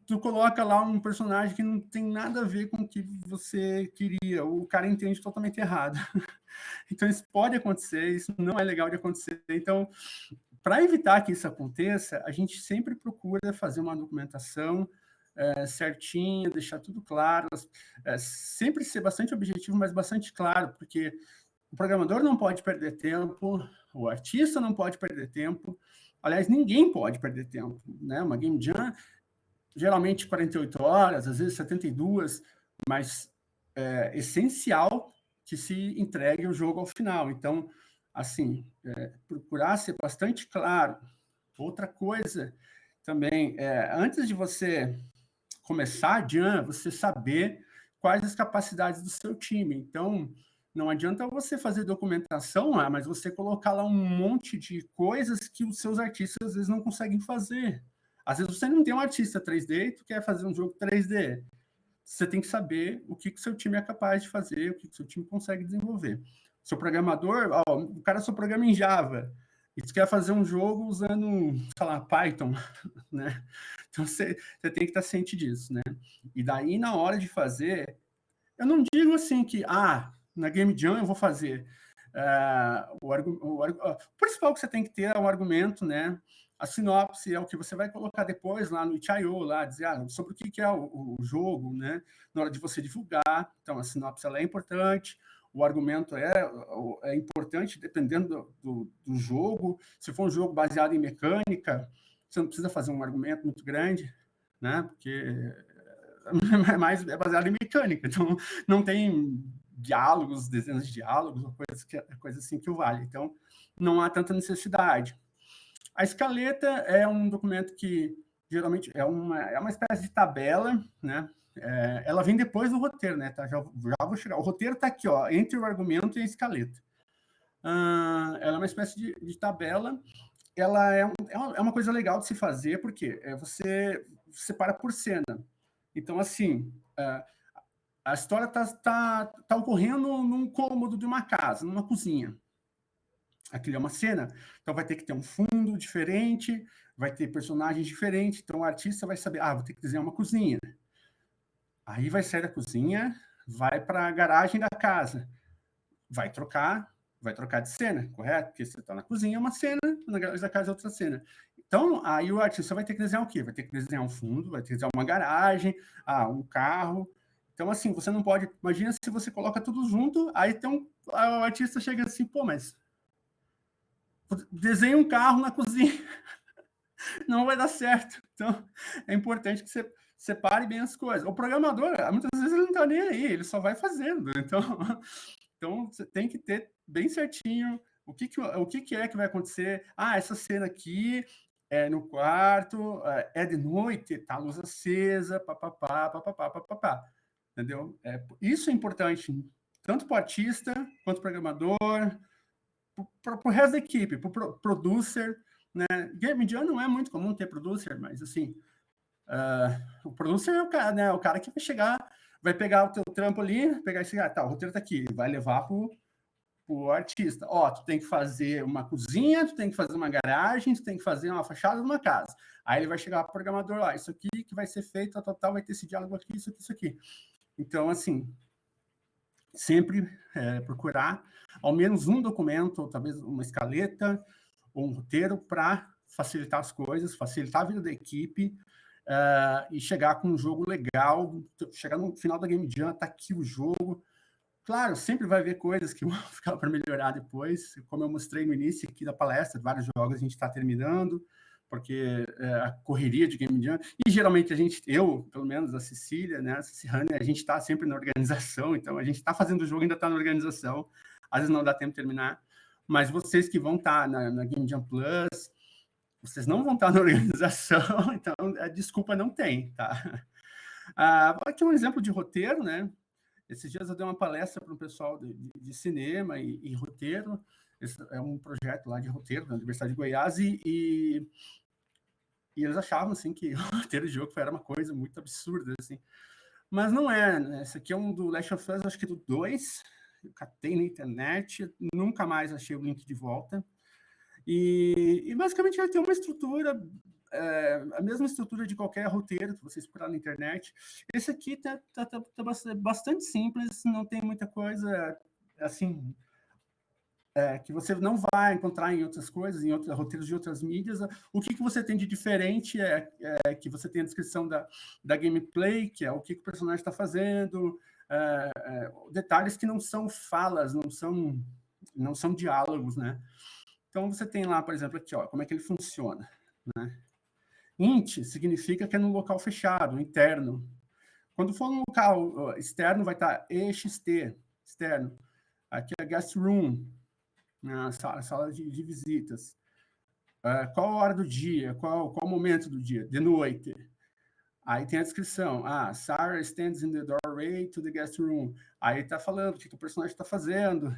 tu coloca lá um personagem que não tem nada a ver com o que você queria, o cara entende totalmente errado. Então isso pode acontecer, isso não é legal de acontecer. Então, para evitar que isso aconteça, a gente sempre procura fazer uma documentação certinha, deixar tudo claro, sempre ser bastante objetivo, mas bastante claro, porque o programador não pode perder tempo, o artista não pode perder tempo, aliás, ninguém pode perder tempo, né? Uma Game Jam, geralmente 48 horas, às vezes 72, mas é essencial que se entregue o jogo ao final. Então, assim, procurar ser bastante claro. Outra coisa também, antes de você começar a Jam, você saber quais as capacidades do seu time. Então, não adianta você fazer documentação lá, mas você colocar lá um monte de coisas que os seus artistas às vezes não conseguem fazer. Às vezes você não tem um artista 3D e tu quer fazer um jogo 3D. Você tem que saber o que o seu time é capaz de fazer, o que o seu time consegue desenvolver. Seu programador, o cara só programa em Java, e tu quer fazer um jogo usando, sei lá, Python, né? Então, você tem que estar ciente disso, né? E daí, na hora de fazer, eu não digo assim que, na Game Jam eu vou fazer. O principal que você tem que ter é um argumento, né? A sinopse é o que você vai colocar depois lá no itch.io, lá, dizer sobre o que é o jogo, né? Na hora de você divulgar. Então, a sinopse ela é importante, o argumento é importante dependendo do jogo. Se for um jogo baseado em mecânica, você não precisa fazer um argumento muito grande, né? Porque é baseado em mecânica, então não tem diálogos, dezenas de diálogos, ou coisa assim que o vale. Então, não há tanta necessidade. A escaleta é um documento que geralmente é uma espécie de tabela, né? Ela vem depois do roteiro, né? Tá? Já vou chegar. O roteiro está aqui, ó, entre o argumento e a escaleta. Ela é uma espécie de tabela. Ela é uma coisa legal de se fazer, porque você separa por cena. Então, assim, a história está ocorrendo num cômodo de uma casa, numa cozinha. Aquilo é uma cena, então vai ter que ter um fundo diferente, vai ter personagens diferentes, então o artista vai saber, vou ter que desenhar uma cozinha. Aí vai sair da cozinha, vai para a garagem da casa, vai trocar de cena, correto? Porque você está na cozinha é uma cena, na garagem da casa é outra cena. Então, aí o artista vai ter que desenhar o quê? Vai ter que desenhar um fundo, vai ter que desenhar uma garagem, um carro. Então, assim, você não pode... Imagina se você coloca tudo junto, aí o artista chega assim, pô, mas desenha um carro na cozinha, não vai dar certo. Então, é importante que você separe bem as coisas. O programador, muitas vezes, ele não está nem aí, ele só vai fazendo. Então, você tem que ter bem certinho o que é que vai acontecer. Essa cena aqui é no quarto, é de noite, tá a luz acesa, papapá, papapá, papapá. Entendeu? Isso é importante, tanto para o artista, quanto para o programador, para o resto da equipe, para o producer, né? Game Jam não é muito comum ter producer, mas assim, o producer é o cara, né? O cara que vai chegar, vai pegar o teu trampo ali, pegar esse cara, o roteiro tá aqui, vai levar pro artista. Tu tem que fazer uma cozinha, tu tem que fazer uma garagem, tu tem que fazer uma fachada de uma casa. Aí ele vai chegar pro programador lá, isso aqui que vai ser feito, total, vai ter esse diálogo aqui, isso aqui, isso aqui. Então, assim, sempre procurar ao menos um documento, ou talvez uma escaleta, ou um roteiro para facilitar as coisas, facilitar a vida da equipe, e chegar com um jogo legal, chegar no final da Game Jam, tá aqui o jogo. Claro, sempre vai haver coisas que vão ficar para melhorar depois, como eu mostrei no início aqui da palestra, vários jogos a gente está terminando, porque a correria de Game Jam, e geralmente eu, pelo menos a Cecília, né, a Cicihane, a gente está sempre na organização, então a gente está fazendo o jogo, ainda está na organização, às vezes não dá tempo de terminar, mas vocês que vão estar na Game Jam Plus, vocês não vão estar na organização, então a desculpa não tem, tá? Aqui um exemplo de roteiro, né? Esses dias eu dei uma palestra para um pessoal de cinema e roteiro. Esse é um projeto lá de roteiro da Universidade de Goiás e eles achavam assim que o roteiro de jogo era uma coisa muito absurda, assim. Mas não é, né? Esse aqui é um do Last of Us, acho que do 2. Eu catei na internet, nunca mais achei o link de volta. E basicamente ele tem uma estrutura, a mesma estrutura de qualquer roteiro que vocês procurarem na internet. Esse aqui tá bastante simples, não tem muita coisa assim que você não vai encontrar em outras coisas, em outros roteiros de outras mídias. O que você tem de diferente é que você tem a descrição da gameplay, que é o que o personagem está fazendo, detalhes que não são falas, não são diálogos, né? Então, você tem lá, por exemplo, aqui, como é que ele funciona, né? Int significa que é num local fechado, interno. Quando for num local externo, vai estar EXT, externo. Aqui é guest room, a sala de visitas. Qual a hora do dia? Qual o momento do dia? De noite. Aí tem a descrição. Sarah stands in the doorway to the guest room. Aí está falando o que o personagem está fazendo.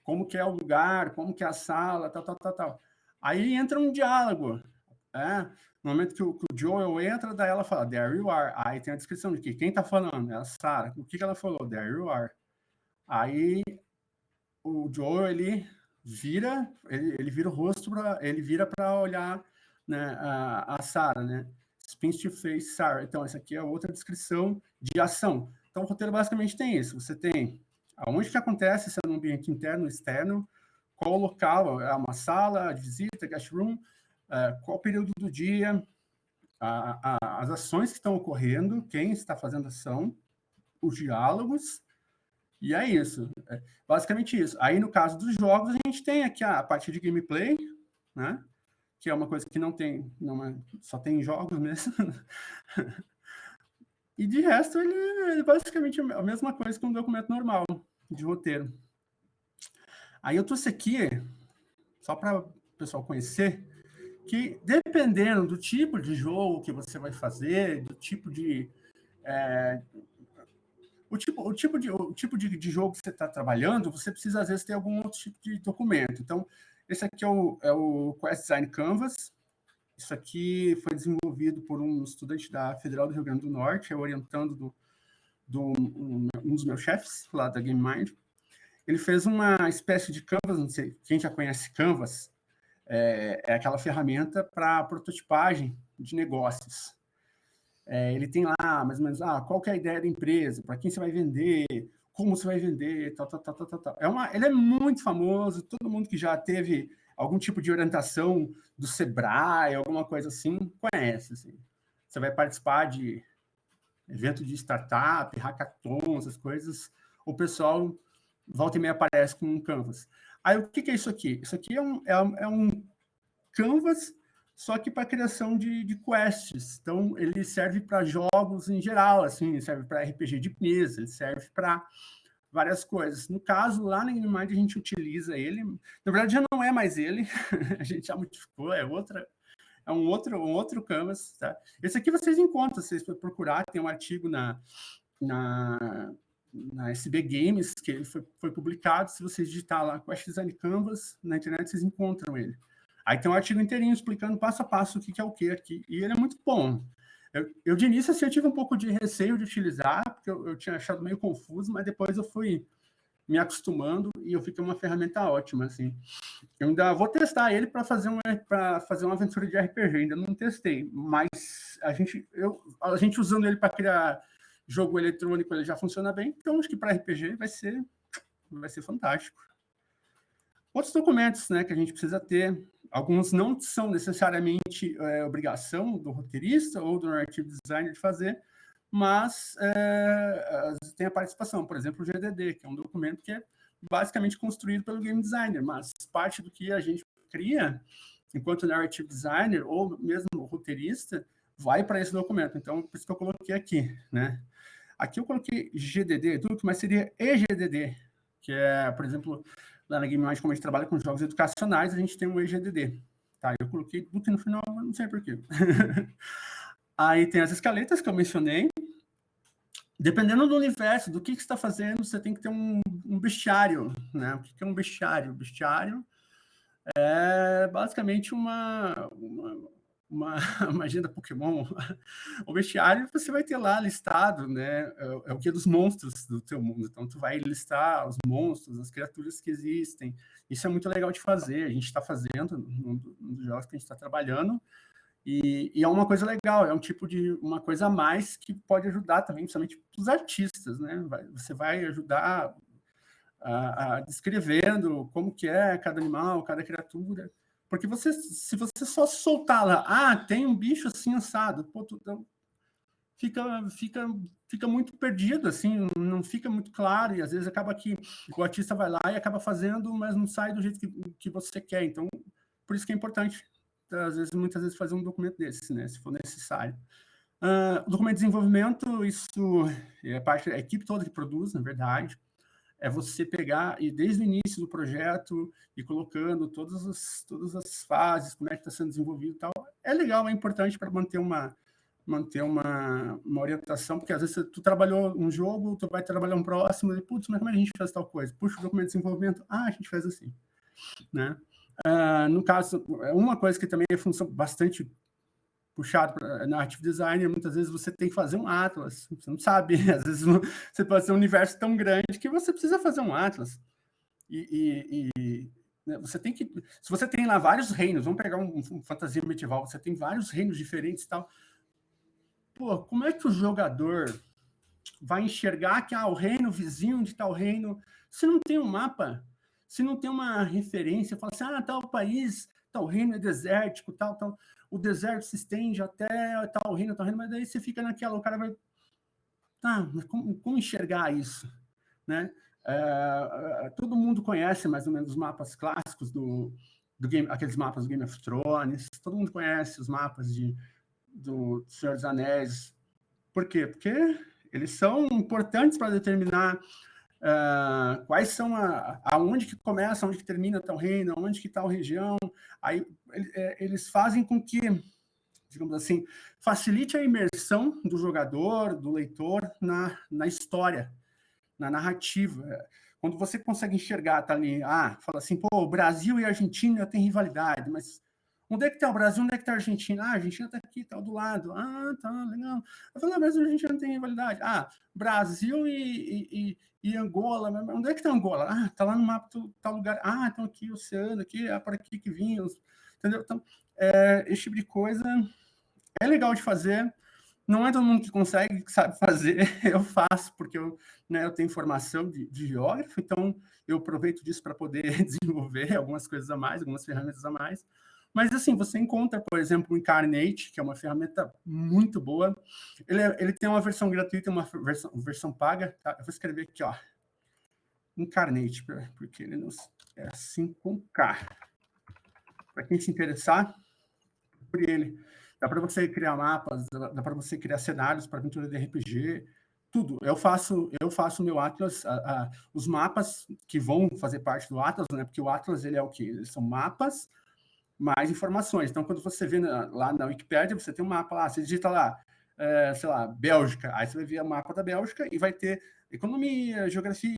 Como que é o lugar, como que é a sala, tal. Aí entra um diálogo. No momento que o Joel entra, daí ela fala, there you are. Aí tem a descrição de quem está falando, é a Sarah. O que ela falou? There you are. Aí o Joel, ele vira o rosto, ele vira para olhar, né, a Sarah, né? Spins to face Sarah. Então, essa aqui é outra descrição de ação. Então, o roteiro basicamente tem isso. Você tem aonde que acontece, se é no ambiente interno, externo, qual o local, é uma sala de visita, guest room, qual o período do dia, as ações que estão ocorrendo, quem está fazendo ação, os diálogos, e é isso. Basicamente isso. Aí, no caso dos jogos, a gente tem aqui a parte de gameplay, né? Que é uma coisa que não tem, só tem jogos mesmo. E de resto, ele basicamente é a mesma coisa que um documento normal de roteiro. Aí eu trouxe aqui, só para o pessoal conhecer, que, dependendo do tipo de jogo que você vai fazer, do tipo de... o tipo de jogo que você está trabalhando, você precisa, às vezes, ter algum outro tipo de documento. Então, esse aqui é o Quest Design Canvas. Isso aqui foi desenvolvido por um estudante da Federal do Rio Grande do Norte, orientando um dos meus chefes lá da GameMind. Ele fez uma espécie de Canvas, não sei, quem já conhece Canvas, é aquela ferramenta para prototipagem de negócios. Ele tem lá, mais ou menos, qual que é a ideia da empresa, para quem você vai vender, como você vai vender, tal. Ele é muito famoso, todo mundo que já teve algum tipo de orientação do Sebrae, alguma coisa assim, conhece. Assim. Você vai participar de evento de startup, hackathon, essas coisas, o pessoal volta e meia aparece com um Canvas. Aí, o que é isso aqui? Isso aqui é um Canvas, só que para criação de quests. Então, ele serve para jogos em geral, assim, serve para RPG de mesa, ele serve para várias coisas. No caso, lá na GameMind, a gente utiliza ele. Na verdade, já não é mais ele, a gente já modificou, é um outro Canvas. Tá? Esse aqui vocês encontram, se vocês procurar, tem um artigo na SB Games, que ele foi publicado. Se vocês digitar lá Quest Design Canvas na internet, vocês encontram ele. Aí tem um artigo inteirinho explicando passo a passo o que é o que aqui. E ele é muito bom. Eu de início, assim, eu tive um pouco de receio de utilizar, porque eu tinha achado meio confuso, mas depois eu fui me acostumando e eu vi que é uma ferramenta ótima, assim. Eu ainda vou testar ele para fazer uma aventura de RPG, ainda não testei, mas a gente usando ele para criar jogo eletrônico, ele já funciona bem, então acho que para RPG vai ser fantástico. Outros documentos, né, que a gente precisa ter, alguns não são necessariamente obrigação do roteirista ou do narrative designer de fazer, mas tem a participação, por exemplo, o GDD, que é um documento que é basicamente construído pelo game designer, mas parte do que a gente cria, enquanto narrative designer ou mesmo roteirista, vai para esse documento. Então, por isso que eu coloquei aqui, né? Aqui eu coloquei GDD, mas seria EGDD, que é, por exemplo, lá na GameMind, como a gente trabalha com jogos educacionais, a gente tem um EGDD. Tá? Eu coloquei Duque no final, não sei porquê. Aí tem as escaletas que eu mencionei. Dependendo do universo, do que você está fazendo, você tem que ter um bestiário. Né? O que é um bestiário? O bestiário é basicamente uma agenda Pokémon. O bestiário você vai ter lá listado, né? É o que dos monstros do teu mundo. Então, tu vai listar os monstros, as criaturas que existem. Isso é muito legal de fazer. A gente está fazendo num dos jogos que a gente está trabalhando. E é uma coisa legal, é um tipo de uma coisa a mais que pode ajudar também, principalmente os artistas, né? Você vai ajudar a descrevendo como que é cada animal, cada criatura. Porque se você só soltar lá, tem um bicho assim assado, pô, fica muito perdido, assim, não fica muito claro, e às vezes acaba que o artista vai lá e acaba fazendo, mas não sai do jeito que você quer. Então, por isso que é importante, muitas vezes, fazer um documento desse, né, se for necessário. O documento de desenvolvimento, isso é parte da equipe toda que produz, na verdade. É você pegar e desde o início do projeto e colocando todas as fases, como é que está sendo desenvolvido e tal. É legal, é importante para manter uma orientação, porque às vezes tu trabalhou um jogo, tu vai trabalhar um próximo, e putz, mas como é que a gente faz tal coisa? Puxa, o documento de desenvolvimento, a gente faz assim, né? No caso, uma coisa que também é função bastante puxado para narrative designer, muitas vezes você tem que fazer um atlas, você não sabe, às vezes você pode ter um universo tão grande que você precisa fazer um atlas, né, você tem que, se você tem lá vários reinos, vamos pegar um fantasia medieval, você tem vários reinos diferentes e tal, pô, como é que o jogador vai enxergar que o reino vizinho de tal reino, se não tem um mapa, se não tem uma referência, fala assim, tal país, tal reino é desértico, tal, o deserto se estende até tal reino, mas daí você fica naquela, o cara vai, mas como enxergar isso, né? Todo mundo conhece mais ou menos os mapas clássicos do game, aqueles mapas do Game of Thrones, todo mundo conhece os mapas do Senhor dos Anéis. Por quê? Porque eles são importantes para determinar quais são aonde que começa, onde que termina tal reino, onde que tal região. Aí eles fazem com que, digamos assim, facilite a imersão do jogador, do leitor na história, na narrativa. Quando você consegue enxergar, tá ali, fala assim, pô, o Brasil e a Argentina têm rivalidade, mas onde é que está o Brasil, onde é que está a Argentina? A Argentina está aqui, está do lado. Tá, legal. Eu falei, mas a Argentina não tem rivalidade. Brasil e Angola, onde é que está Angola? Está lá no mapa do tal lugar. Então aqui, o oceano, aqui, por aqui que vinha. Entendeu? Então, esse tipo de coisa é legal de fazer. Não é todo mundo que consegue, que sabe fazer. Eu faço, porque eu tenho formação de geógrafo, então eu aproveito disso para poder desenvolver algumas coisas a mais, algumas ferramentas a mais. Mas, assim, você encontra, por exemplo, o Incarnate, que é uma ferramenta muito boa. Ele tem uma versão gratuita e uma versão paga. Tá? Eu vou escrever aqui, ó. Incarnate, porque ele não é assim com K. Para quem se interessar, por ele. Dá para você criar mapas, dá para você criar cenários para aventura de RPG, tudo. Eu faço o meu Atlas, os mapas que vão fazer parte do Atlas, né? Porque o Atlas, ele é o quê? Eles são mapas mais informações. Então, quando você vê lá na Wikipédia, você tem um mapa lá, você digita lá, sei lá, Bélgica, aí você vai ver o mapa da Bélgica e vai ter economia, geografia,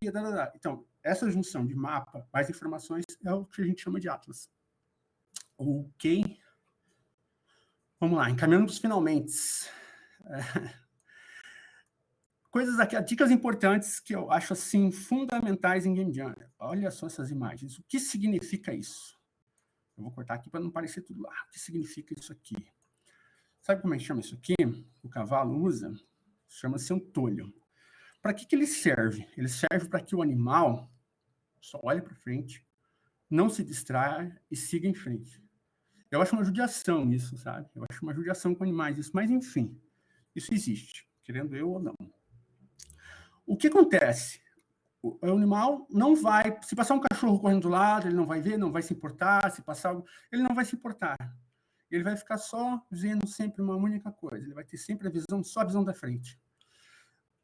Então, essa junção de mapa mais informações é o que a gente chama de Atlas. Ok. Vamos lá, encaminhando para os finalmente. Coisas aqui, dicas importantes que eu acho assim fundamentais em Game Jam. Olha só essas imagens. O que significa isso? Eu vou cortar aqui para não parecer tudo lá. O que significa isso aqui? Sabe como é que chama isso aqui? O cavalo usa? Chama-se um tolho. Para que ele serve? Ele serve para que o animal só olhe para frente, não se distraia e siga em frente. Eu acho uma judiação isso, sabe? Eu acho uma judiação com animais isso, mas enfim, isso existe, querendo eu ou não. O que acontece? O animal não vai, se passar um cachorro correndo do lado, ele não vai ver, não vai se importar, se passar algo, ele não vai se importar. Ele vai ficar só vendo sempre uma única coisa, ele vai ter sempre só a visão da frente.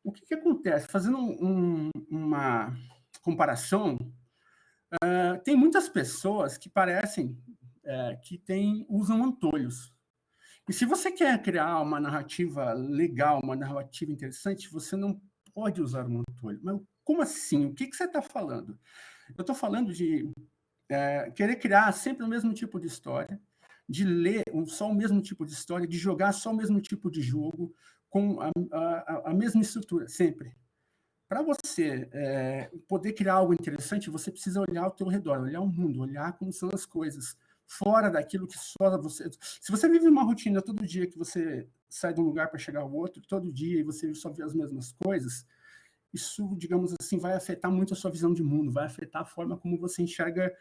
O que acontece? Fazendo uma comparação, tem muitas pessoas que parecem que usam antolhos. E se você quer criar uma narrativa legal, uma narrativa interessante, você não pode usar um antolho. Mas como assim? O que você está falando? Eu estou falando de querer criar sempre o mesmo tipo de história, de ler só o mesmo tipo de história, de jogar só o mesmo tipo de jogo, com a mesma estrutura, sempre. Para você poder criar algo interessante, você precisa olhar ao teu redor, olhar o mundo, olhar como são as coisas, fora daquilo que só você... Se você vive uma rotina todo dia, que você sai de um lugar para chegar ao outro, todo dia, e você só vê as mesmas coisas, isso, digamos assim, vai afetar muito a sua visão de mundo, vai afetar a forma como você enxerga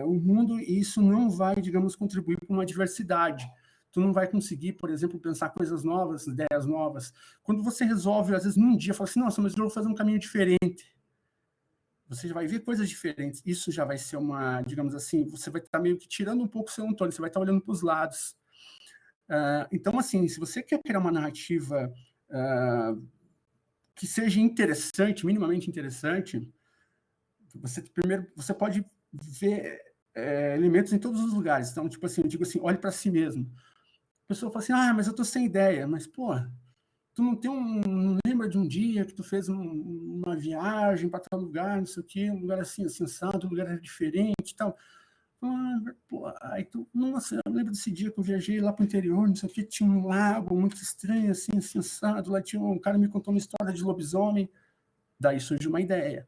o mundo, e isso não vai, digamos, contribuir para uma diversidade. Tu não vai conseguir, por exemplo, pensar coisas novas, ideias novas. Quando você resolve, às vezes, num dia, fala assim, nossa, mas eu vou fazer um caminho diferente. Você já vai ver coisas diferentes. Isso já vai ser uma, digamos assim, você vai estar meio que tirando um pouco o seu antônio, você vai estar olhando para os lados. Então, assim, se você quer criar uma narrativa que seja interessante, minimamente interessante, você pode ver elementos em todos os lugares. Então, tipo assim, eu digo assim, olhe para si mesmo. A pessoa fala assim, mas eu tô sem ideia. Mas, pô, tu não lembra de um dia que tu fez uma viagem para tal lugar, não sei o quê, um lugar assim, assado, um lugar diferente e tal. Pô, aí tu, nossa, eu lembro desse dia que eu viajei lá para o interior, não sei o quê, tinha um lago muito estranho, assim, assado, lá tinha um cara me contou uma história de lobisomem. Daí surge uma ideia.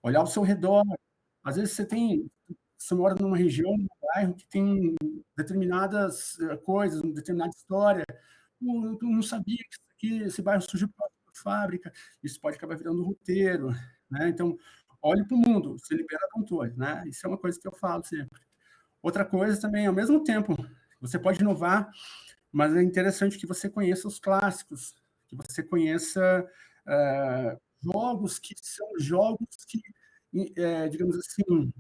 Olhar ao seu redor. Às vezes você mora numa região, num bairro que tem determinadas coisas, uma determinada história. Eu não sabia que esse bairro surgiu por causa da fábrica. Isso pode acabar virando um roteiro, né? Então, olhe para o mundo, se libera do controle, né? Isso é uma coisa que eu falo sempre. Outra coisa também, ao mesmo tempo, você pode inovar, mas é interessante que você conheça os clássicos, que você conheça jogos que são jogos que, digamos assim,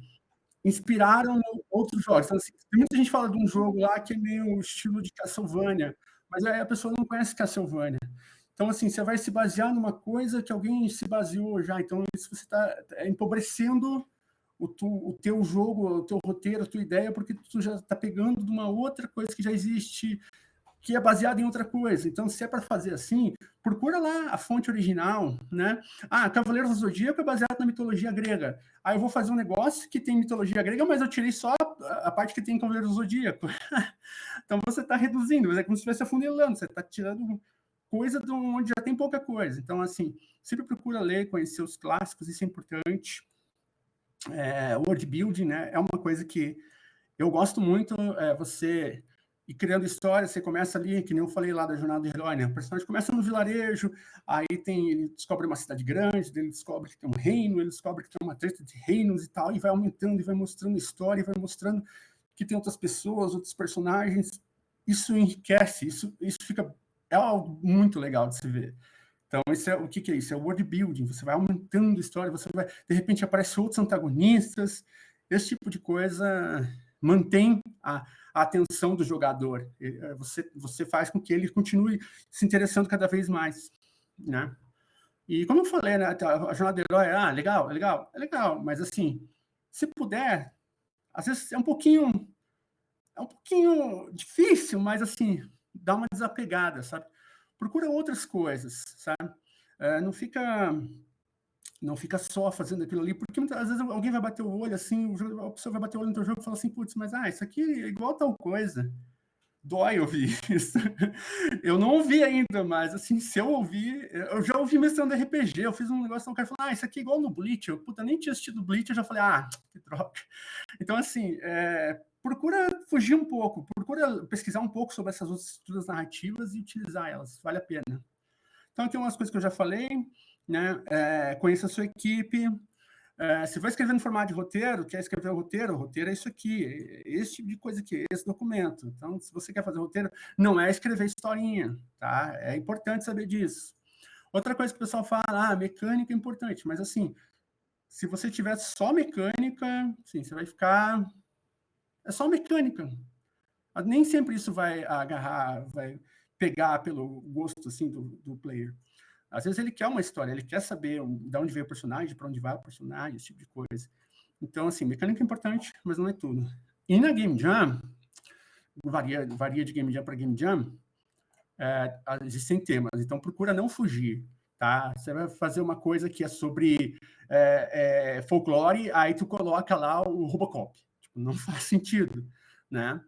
inspiraram outros jogos. Então, assim, muita gente fala de um jogo lá que é meio estilo de Castlevania, mas aí a pessoa não conhece Castlevania. Então, assim, você vai se basear numa coisa que alguém se baseou já. Então, isso você está empobrecendo o teu jogo, o teu roteiro, a tua ideia, porque tu já está pegando de uma outra coisa que já existe, que é baseada em outra coisa. Então, se é para fazer assim, procura lá a fonte original, né? Cavaleiros do Zodíaco é baseado na mitologia grega. Eu vou fazer um negócio que tem mitologia grega, mas eu tirei só a parte que tem Cavaleiros do Zodíaco. Então, você está reduzindo, é como se estivesse afunilando, você está tirando coisa de onde já tem pouca coisa. Então, assim, sempre procura ler, conhecer os clássicos, isso é importante. World building, né? É uma coisa que eu gosto muito. Você ir criando história, você começa ali, que nem eu falei lá da jornada do herói, né? O personagem começa no vilarejo, aí ele descobre uma cidade grande, ele descobre que tem um reino, ele descobre que tem uma treta de reinos e tal, e vai aumentando, e vai mostrando história, e vai mostrando que tem outras pessoas, outros personagens. Isso enriquece, isso fica... É algo muito legal de se ver. Então, o que é isso? É o world building. Você vai aumentando a história, de repente aparecem outros antagonistas. Esse tipo de coisa mantém a atenção do jogador. Você faz com que ele continue se interessando cada vez mais, né? E como eu falei, né, a jornada do herói é legal, mas assim, se puder, às vezes é um pouquinho difícil, mas assim, dá uma desapegada, sabe? Procura outras coisas, sabe? Não fica só fazendo aquilo ali, porque muitas vezes alguém vai bater o olho assim, a pessoa vai bater o olho no teu jogo e fala assim, putz, mas isso aqui é igual tal coisa. Dói ouvir isso. Eu não ouvi ainda, mas assim, se eu ouvir, eu já ouvi mestrando RPG, eu fiz um negócio, um cara falou, isso aqui é igual no Bleach. Eu nem tinha assistido Bleach, eu já falei, que droga. Então, assim, procura fugir um pouco, procura pesquisar um pouco sobre essas outras estruturas narrativas e utilizar elas, vale a pena. Então, tem umas coisas que eu já falei, né? Conheça a sua equipe. Se vai escrever no formato de roteiro, quer escrever o roteiro é isso aqui, esse tipo de coisa aqui, esse documento. Então, se você quer fazer roteiro, não é escrever historinha, tá? É importante saber disso. Outra coisa que o pessoal fala, mecânica é importante, mas assim, se você tiver só mecânica, sim, você vai ficar... É só mecânica. Nem sempre isso vai agarrar, vai pegar pelo gosto assim, do player. Às vezes ele quer uma história, ele quer saber de onde veio o personagem, para onde vai o personagem, esse tipo de coisa. Então, assim, mecânica é importante, mas não é tudo. E na Game Jam, varia de Game Jam para Game Jam, existem temas, então procura não fugir, tá? Você vai fazer uma coisa que é sobre folclore, aí tu coloca lá o Robocop. Tipo, não faz sentido, né?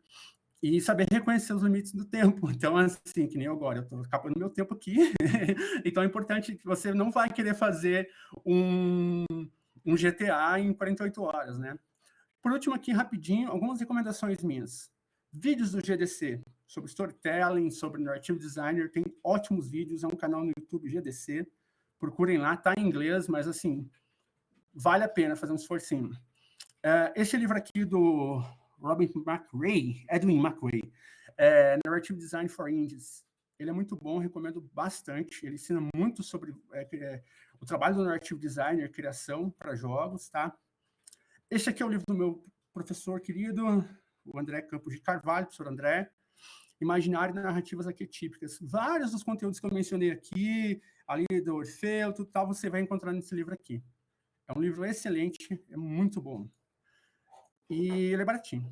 E saber reconhecer os limites do tempo. Então, assim, que nem eu agora, eu estou acabando meu tempo aqui. Então, é importante que você não vai querer fazer um GTA em 48 horas, né? Por último, aqui, rapidinho, algumas recomendações minhas. Vídeos do GDC, sobre storytelling, sobre narrative designer, tem ótimos vídeos, é um canal no YouTube GDC. Procurem lá, tá em inglês, mas, assim, vale a pena fazer um esforcinho. Esse livro aqui do... Edwin McRae, Narrative Design for Indies. Ele é muito bom, recomendo bastante. Ele ensina muito sobre o trabalho do Narrative Designer, criação para jogos, tá? Este aqui é o livro do meu professor querido, o André Campos de Carvalho, professor André, Imaginário e Narrativas Arquetípicas. Vários dos conteúdos que eu mencionei aqui, ali do Orfeu, tudo tal, você vai encontrar nesse livro aqui. É um livro excelente, é muito bom. E ele é baratinho.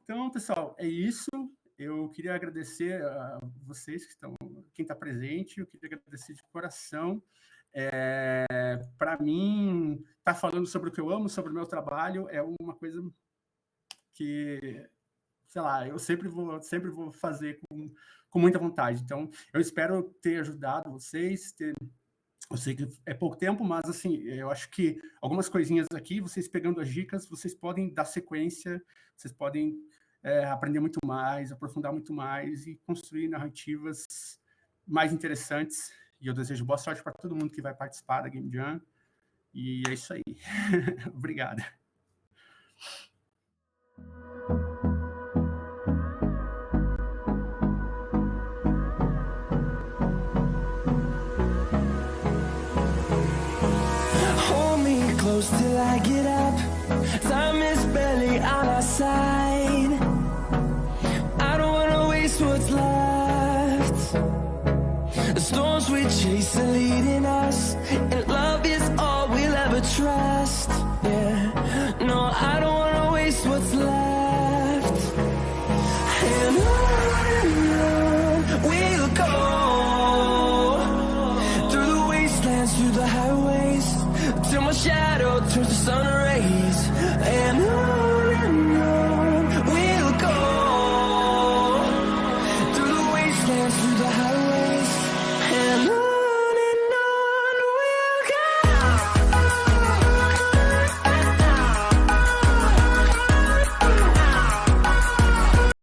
Então, pessoal, é isso. Eu queria agradecer a vocês que estão, quem está presente, eu queria agradecer de coração. Para mim, estar falando sobre o que eu amo, sobre o meu trabalho, é uma coisa que, sei lá, eu sempre vou fazer com muita vontade. Então, eu espero ter ajudado vocês, eu sei que é pouco tempo, mas assim, eu acho que algumas coisinhas aqui, vocês pegando as dicas, vocês podem dar sequência, vocês podem aprender muito mais, aprofundar muito mais e construir narrativas mais interessantes. E eu desejo boa sorte para todo mundo que vai participar da Game Jam. E é isso aí. Obrigado. Till I get up, time is barely on our side. I don't wanna waste what's left. The storms we chase are leading us, and love is all we'll ever trust. Yeah, no, I don't wanna waste what's left. And on we'll go, through the wastelands, through the highways, till my shadow turns to sun rays. And on